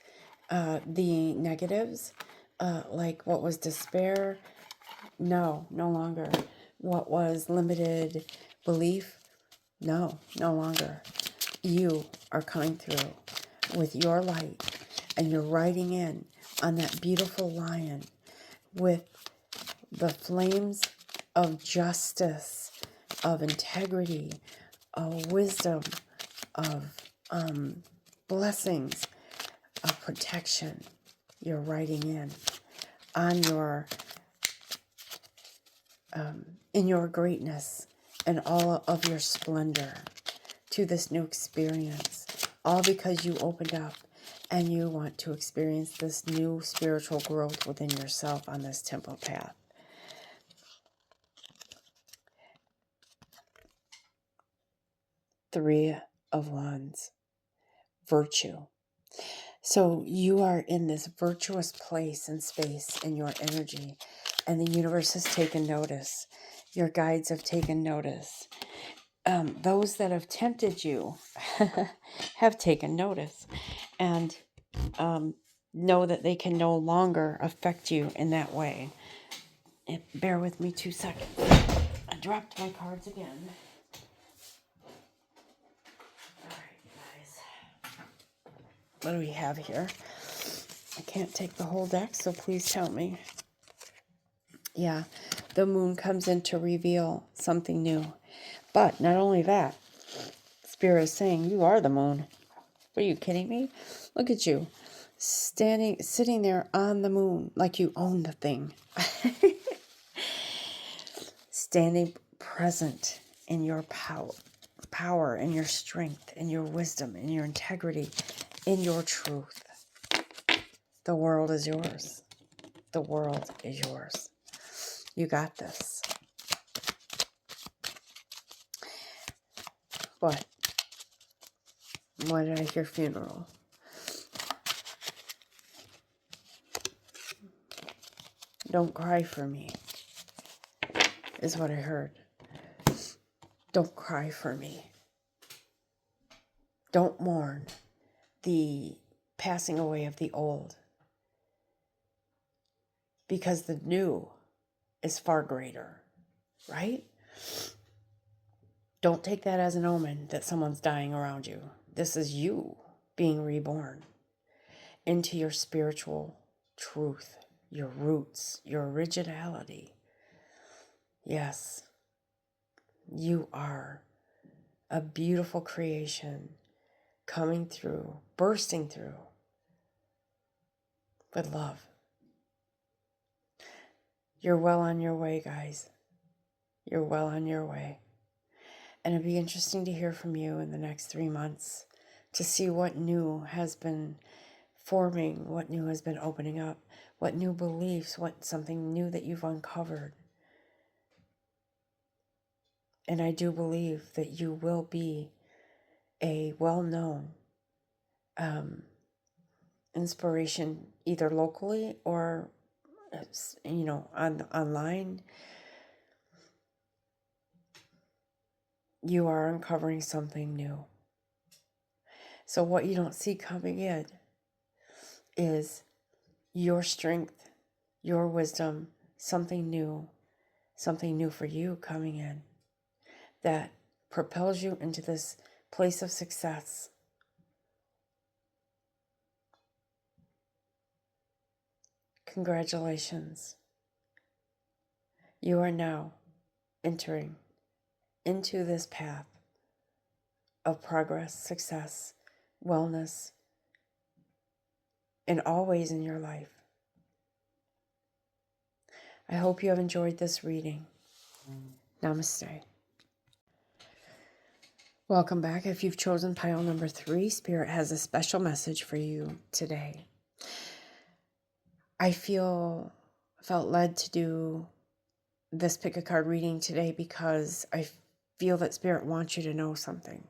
the negatives, like what was despair. No longer. What was limited belief? No longer. You are coming through with your light, and you're riding in on that beautiful lion with the flames of justice, of integrity, of wisdom, of blessings, of protection. You're riding in on your in your greatness and all of your splendor to this new experience all because you opened up and you want to experience this new spiritual growth within yourself on this temple path. Three of Wands, virtue. So you are in this virtuous place and space in your energy, and the universe has taken notice. Your guides have taken notice. Those that have tempted you have taken notice and know that they can no longer affect you in that way. Bear with me 2 seconds. I dropped my cards again. All right, guys. What do we have here? I can't take the whole deck, so please tell me. Yeah, the moon comes in to reveal something new. But not only that, Spirit is saying, you are the moon. Are you kidding me? Look at you, sitting there on the moon like you own the thing. Standing present in your power, in your strength, in your wisdom, in your integrity, in your truth. The world is yours. The world is yours. You got this. What? Why did I hear funeral? Don't cry for me, is what I heard. Don't cry for me. Don't mourn the passing away of the old, because the new is far greater, right? Don't take that as an omen that someone's dying around you. This is you being reborn into your spiritual truth, your roots, your originality. Yes, you are a beautiful creation coming through, bursting through with love. You're well on your way, guys. You're well on your way. And it'd be interesting to hear from you in the next 3 months to see what new has been forming, what new has been opening up, what new beliefs, what something new that you've uncovered. And I do believe that you will be a well-known inspiration, either locally or, online. You are uncovering something new. So what you don't see coming in is your strength, your wisdom, something new for you coming in that propels you into this place of success. Congratulations. You are now entering into this path of progress, success, wellness, in all ways in your life. I hope you have enjoyed this reading. Namaste. Welcome back. If you've chosen pile number 3, Spirit has a special message for you today. I felt led to do this pick a card reading today because I feel that Spirit wants you to know something.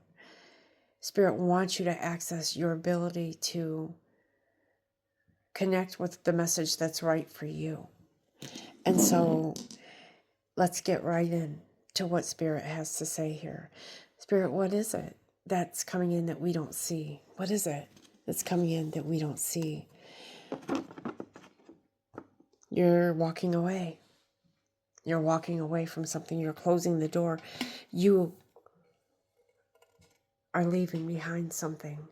Spirit wants you to access your ability to connect with the message that's right for you. And so let's get right in to what Spirit has to say here. Spirit, what is it that's coming in that we don't see? What is it that's coming in that we don't see? You're walking away. You're walking away from something. You're closing the door. You are leaving behind something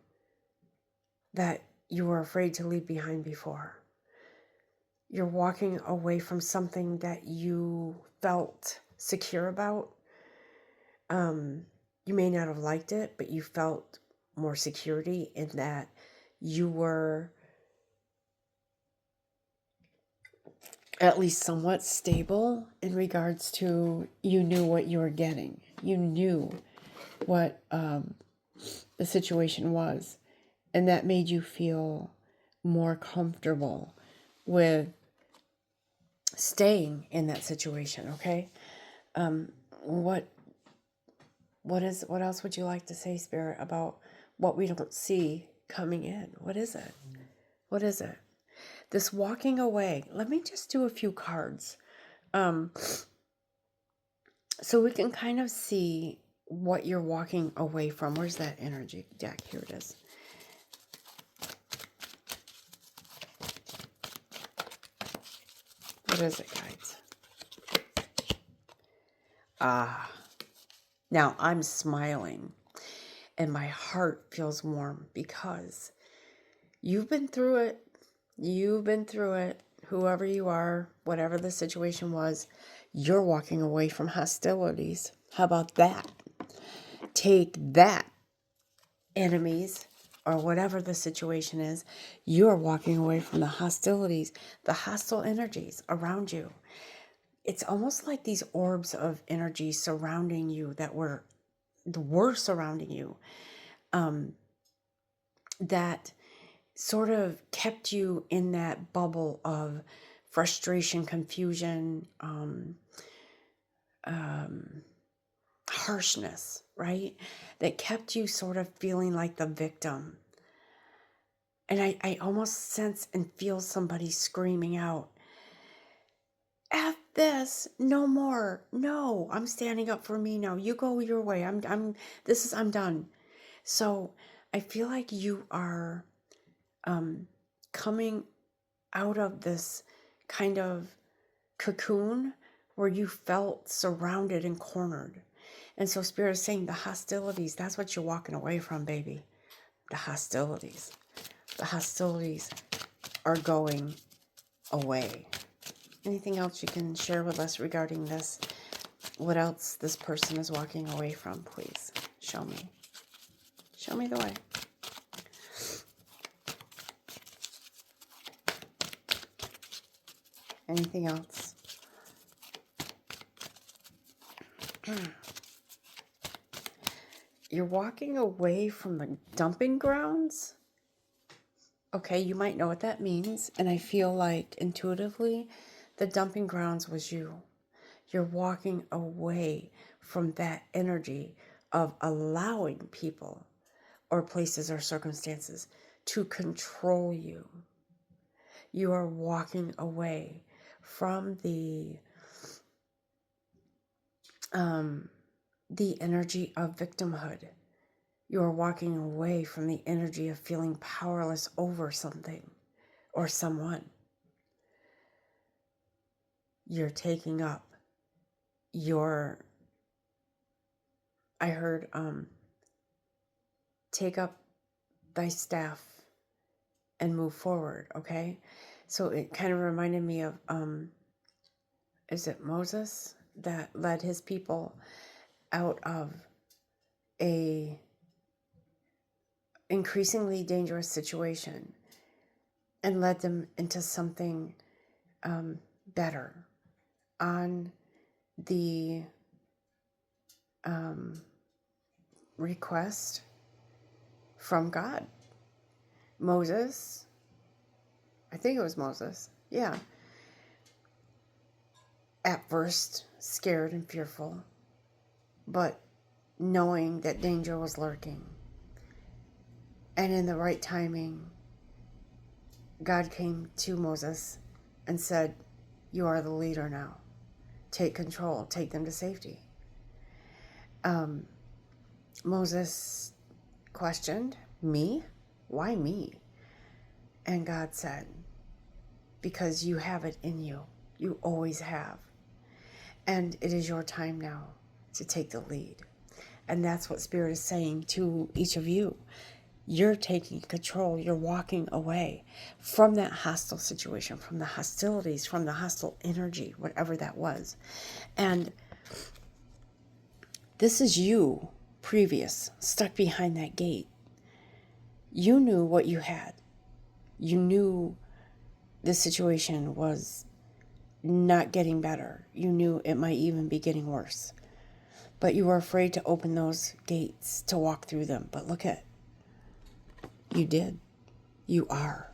that you were afraid to leave behind before. You're walking away from something that you felt secure about. You may not have liked it, but you felt more security in that you were at least somewhat stable in regards to you knew what you were getting. You knew what the situation was. And that made you feel more comfortable with staying in that situation, okay? What else would you like to say, Spirit, about what we don't see coming in? What is it? What is it? This walking away. Let me just do a few cards. So we can kind of see what you're walking away from. Where's that energy deck? Here it is. What is it, guys? Now I'm smiling and my heart feels warm because you've been through it. You've been through it. Whoever you are, whatever the situation was, you're walking away from hostilities. How about that? Take that, enemies, or whatever the situation is. You're walking away from the hostilities, the hostile energies around you. It's almost like these orbs of energy surrounding you that were surrounding you, that sort of kept you in that bubble of frustration, confusion, harshness, right? That kept you sort of feeling like the victim. And I almost sense and feel somebody screaming out, F this, no more. No, I'm standing up for me now. You go your way. I'm done. So I feel like you are coming out of this kind of cocoon where you felt surrounded and cornered. And so Spirit is saying the hostilities, that's what you're walking away from, baby. The hostilities. The hostilities are going away. Anything else you can share with us regarding this? What else this person is walking away from, please? Show me. Show me the way. Anything else? You're walking away from the dumping grounds? Okay, you might know what that means. And I feel like intuitively, the dumping grounds was you. You're walking away from that energy of allowing people or places or circumstances to control you. You are walking away from the energy of victimhood. You are walking away from the energy of feeling powerless over something or someone. You're taking up I heard, take up thy staff and move forward, okay? So it kind of reminded me of, is it Moses that led his people out of a increasingly dangerous situation and led them into something better on the request from God. Moses, I think it was Moses, yeah. At first, scared and fearful, but knowing that danger was lurking. And in the right timing, God came to Moses and said, you are the leader now. Take control, take them to safety. Moses questioned, me? Why me? And God said, because you have it in you. You always have. And it is your time now to take the lead. And that's what Spirit is saying to each of you. You're taking control. You're walking away from that hostile situation, from the hostilities, from the hostile energy, whatever that was. And this is you, previous, stuck behind that gate. You knew what you had. You knew the situation was not getting better. You knew it might even be getting worse. but you were afraid to open those gates, to walk through them. But look at, you did. You are.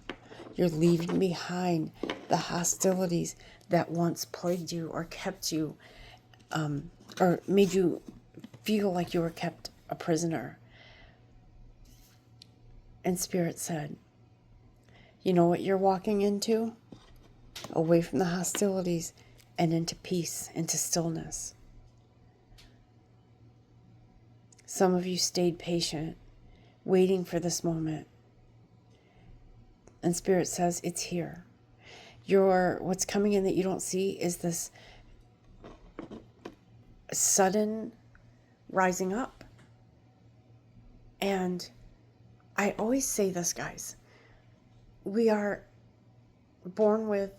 You're leaving behind the hostilities that once plagued you or kept you, or made you feel like you were kept a prisoner. And Spirit said, you know what you're walking into? Away from the hostilities and into peace, into stillness. Some of you stayed patient, waiting for this moment. And Spirit says, it's here. What's coming in that you don't see is this sudden rising up. And I always say this, guys. We are born with,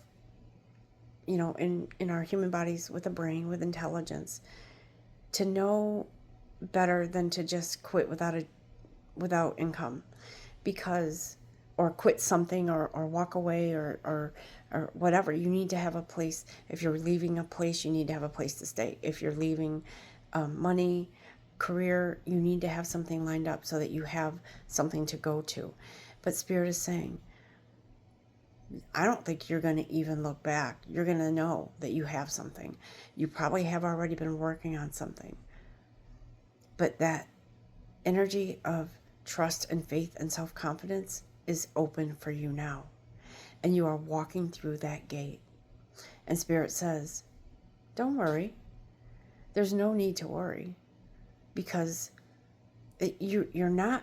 in our human bodies, with a brain, with intelligence, to know better than to just quit without income, or quit something, or walk away, or whatever. You need to have a place. If you're leaving a place, you need to have a place to stay. If you're leaving money, career, you need to have something lined up so that you have something to go to. But Spirit is saying, I don't think you're going to even look back. You're going to know that you have something. You probably have already been working on something. But that energy of trust and faith and self-confidence is open for you now. And you are walking through that gate. And Spirit says, don't worry. There's no need to worry. Because you're not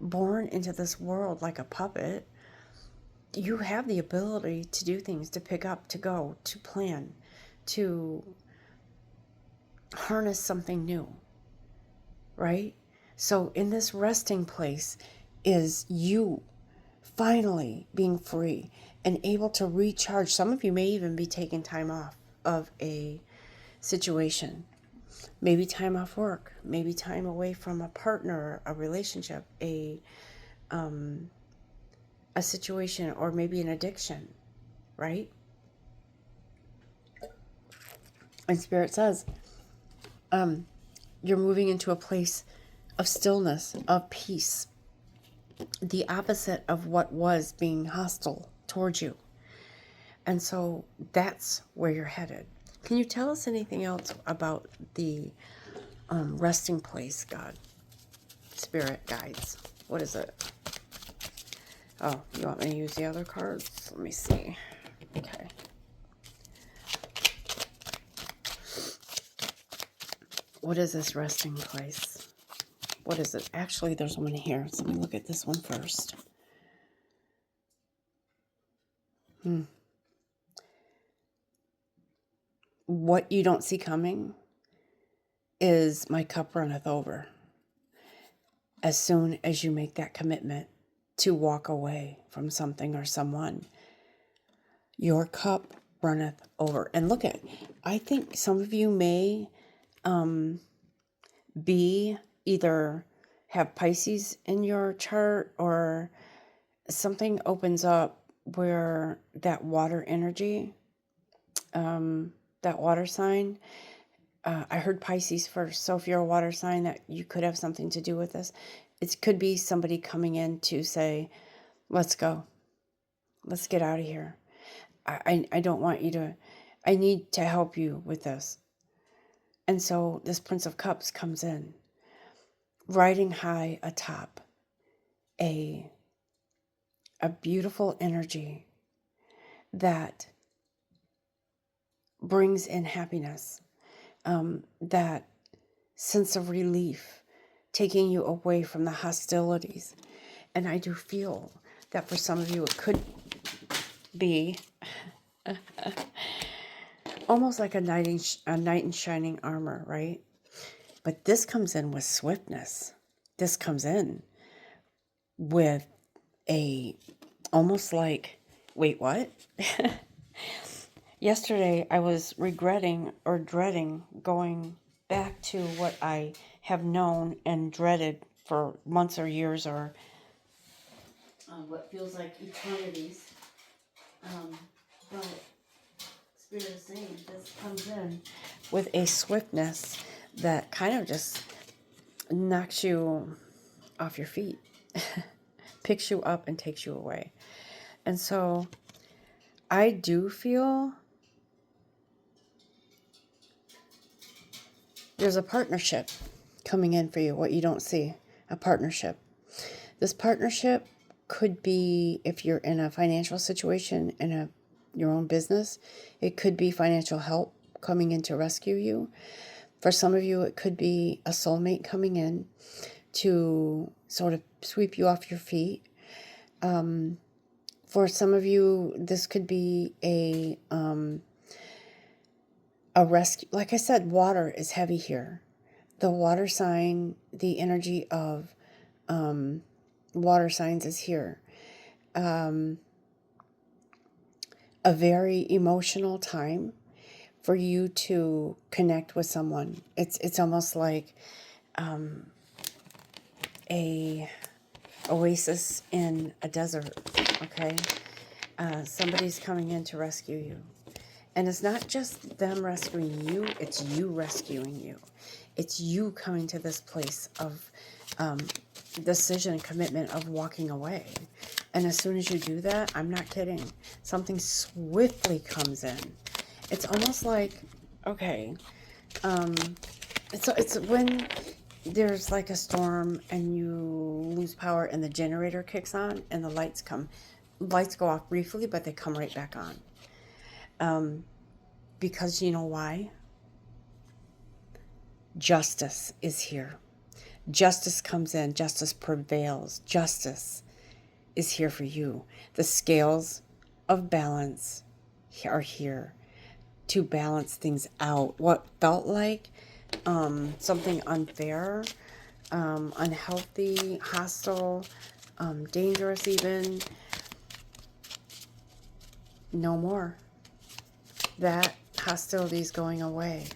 born into this world like a puppet. You have the ability to do things, to pick up, to go, to plan, to harness something new, right? So in this resting place is you finally being free and able to recharge. Some of you may even be taking time off of a situation, maybe time off work, maybe time away from a partner, a relationship, a situation, or maybe an addiction, right? And Spirit says, you're moving into a place of stillness, of peace, the opposite of what was being hostile towards you. And so that's where you're headed. Can you tell us anything else about the resting place, God? Spirit guides. What is it? Oh, you want me to use the other cards? Let me see. Okay. What is this resting place? What is it? Actually, there's one here. So let me look at this one first. What you don't see coming is my cup runneth over. As soon as you make that commitment to walk away from something or someone, your cup runneth over. And look at, I think some of you may be either have Pisces in your chart, or something opens up where that water energy, that water sign, I heard Pisces first. So if you're a water sign, that you could have something to do with this. It could be somebody coming in to say, let's go. Let's get out of here. I don't want you to, I need to help you with this. And so this Prince of Cups comes in, riding high atop a beautiful energy that brings in happiness, that sense of relief, taking you away from the hostilities. And I do feel that for some of you it could be almost like a knight in shining armor, right? But this comes in with swiftness. This comes in with almost like, wait, what? Yesterday I was regretting or dreading going back to what I have known and dreaded for months or years, or what feels like eternities. But Spirit is saying this comes in with a swiftness that kind of just knocks you off your feet, picks you up and takes you away. And so I do feel there's a partnership coming in for you, what you don't see, a partnership. This partnership could be, if you're in a financial situation, in your own business, it could be financial help coming in to rescue you. For some of you, it could be a soulmate coming in to sort of sweep you off your feet. For some of you, this could be a rescue. Like I said, water is heavy here. The water sign, the energy of water signs is here. A very emotional time for you to connect with someone. It's almost like a oasis in a desert, okay? Somebody's coming in to rescue you. And it's not just them rescuing you, it's you rescuing you. It's you coming to this place of decision and commitment of walking away. And as soon as you do that, I'm not kidding, something swiftly comes in. It's almost like, okay, it's when there's like a storm and you lose power and the generator kicks on and the lights go off briefly, but they come right back on. Because you know why? Justice is here. Justice comes in. Justice prevails. Justice is here for you. The scales of balance are here to balance things out. What felt like something unfair, unhealthy, hostile, dangerous even, no more. That hostility is going away.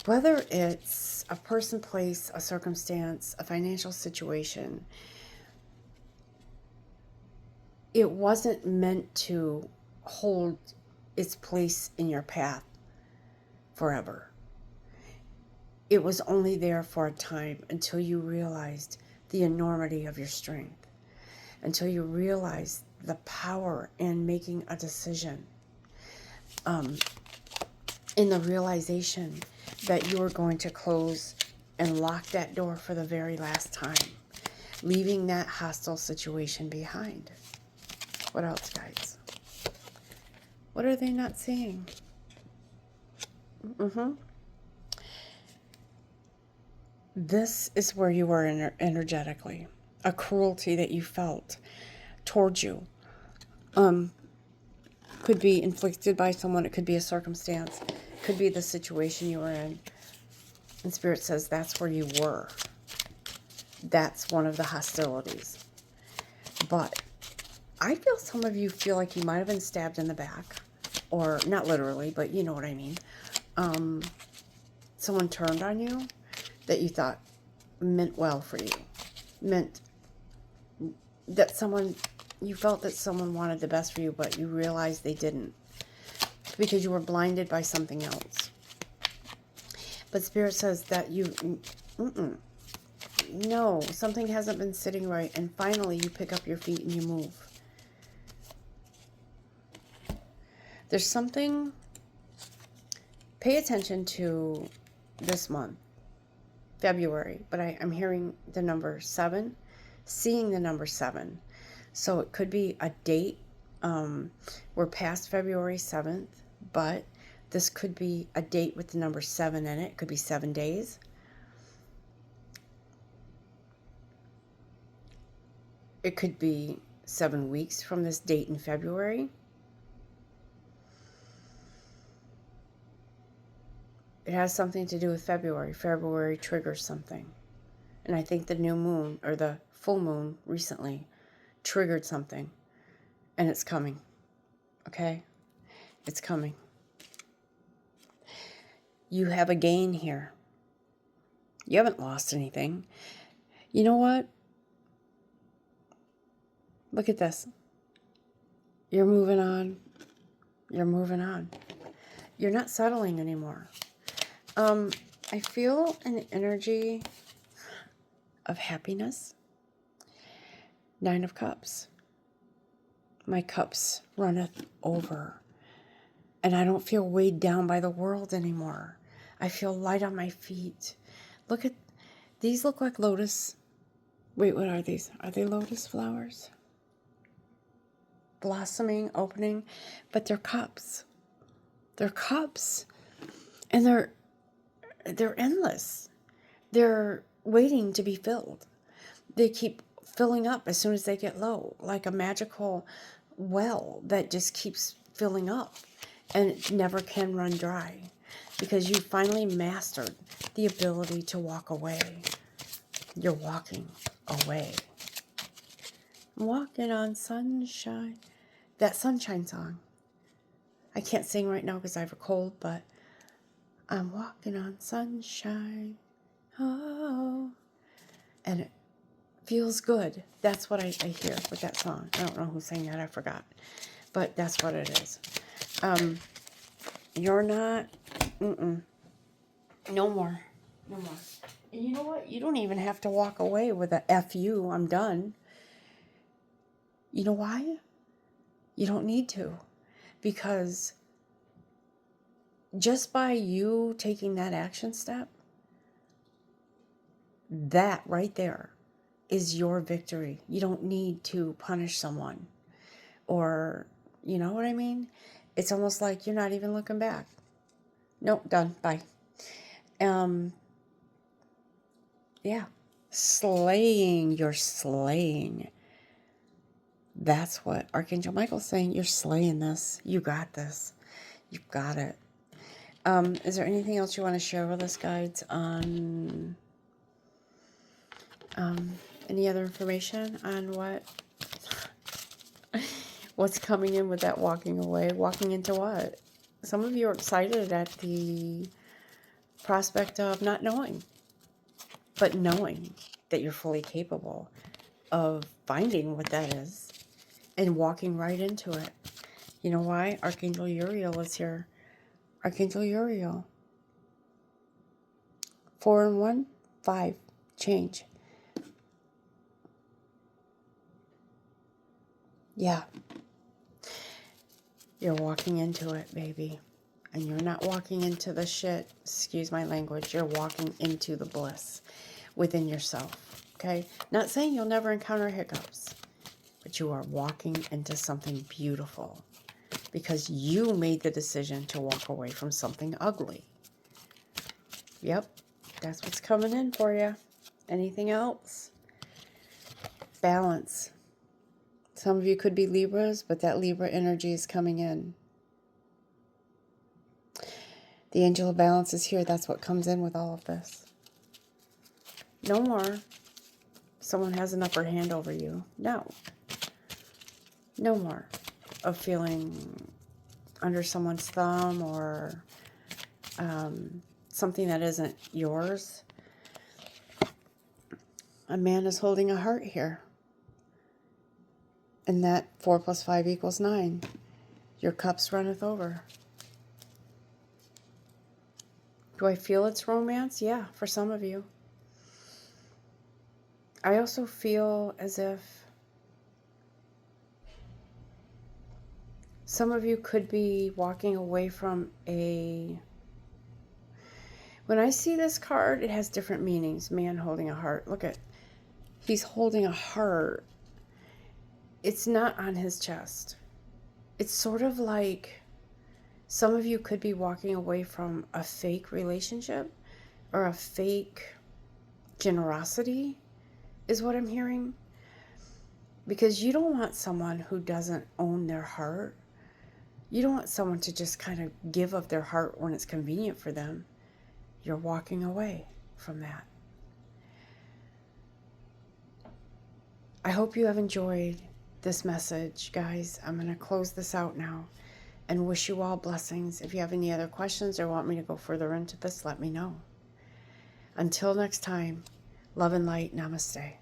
Whether it's a person, place, a circumstance, a financial situation, it wasn't meant to hold its place in your path forever. It was only there for a time until you realized the enormity of your strength, until you realized the power in making a decision, in the realization that you are going to close and lock that door for the very last time, leaving that hostile situation behind. What else, guys? What are they not seeing? This is where you were energetically. A cruelty that you felt towards you. Could be inflicted by someone. It could be a circumstance. It could be the situation you were in. And Spirit says that's where you were. That's one of the hostilities. But I feel some of you feel like you might have been stabbed in the back. Or not literally, but you know what I mean. Someone turned on you that you thought meant well for you. Meant that you felt that someone wanted the best for you, but you realized they didn't. Because you were blinded by something else. But Spirit says that no, something hasn't been sitting right, and finally you pick up your feet and you move. There's something, pay attention to this month, February, but I'm hearing the number 7, seeing the number 7. So it could be a date. We're past February 7th, but this could be a date with the number 7 in it. It could be 7 days. It could be 7 weeks from this date in February. It has something to do with February. February triggers something. And I think the new moon, or the full moon recently, triggered something. And it's coming. Okay? It's coming. You have a gain here. You haven't lost anything. You know what? Look at this. You're moving on. You're moving on. You're not settling anymore. I feel an energy of happiness. 9 of Cups. My cups runneth over. And I don't feel weighed down by the world anymore. I feel light on my feet. Look at, these look like lotus. Wait, what are these? Are they lotus flowers? Blossoming, opening, but they're cups. They're cups. And they're endless. They're waiting to be filled. They keep filling up as soon as they get low, like a magical well that just keeps filling up and it never can run dry because you finally mastered the ability to walk away. You're walking away. I'm walking on sunshine. That sunshine song. I can't sing right now because I have a cold, but I'm walking on sunshine. Oh. And it feels good. That's what I hear with that song. I don't know who sang that. I forgot. But that's what it is. You're not... No more. No more. And you know what? You don't even have to walk away with a F you, I'm done. You know why? You don't need to. Because just by you taking that action step, that right there is your victory. You don't need to punish someone. Or, you know what I mean? It's almost like you're not even looking back. Nope, done. Bye. Yeah. Slaying. You're slaying. That's what Archangel Michael's saying. You're slaying this. You got this. You've got it. Is there anything else you want to share with us, guides, on any other information on what's coming in with that walking away? Walking into what? Some of you are excited at the prospect of not knowing, but knowing that you're fully capable of finding what that is and walking right into it. You know why? Archangel Uriel is here. Archangel Uriel. 4 and 1, 5. Change. Yeah. You're walking into it, baby. And you're not walking into the shit. Excuse my language. You're walking into the bliss within yourself. Okay? Not saying you'll never encounter hiccups. But you are walking into something beautiful. Because you made the decision to walk away from something ugly. Yep. That's what's coming in for you. Anything else? Balance. Some of you could be Libras, but that Libra energy is coming in. The angel of balance is here. That's what comes in with all of this. No more. Someone has an upper hand over you. No. No more of feeling under someone's thumb or something that isn't yours. A man is holding a heart here. And that 4 plus 5 equals 9. Your cups runneth over. Do I feel it's romance? Yeah, for some of you. I also feel as if some of you could be walking away from a... When I see this card, it has different meanings. Man holding a heart. Look at... He's holding a heart. It's not on his chest. It's sort of like some of you could be walking away from a fake relationship or a fake generosity is what I'm hearing. Because you don't want someone who doesn't own their heart. You don't want someone to just kind of give of their heart when it's convenient for them. You're walking away from that. I hope you have enjoyed this message, guys. I'm going to close this out now and wish you all blessings. If you have any other questions or want me to go further into this, let me know. Until next time, love and light. Namaste.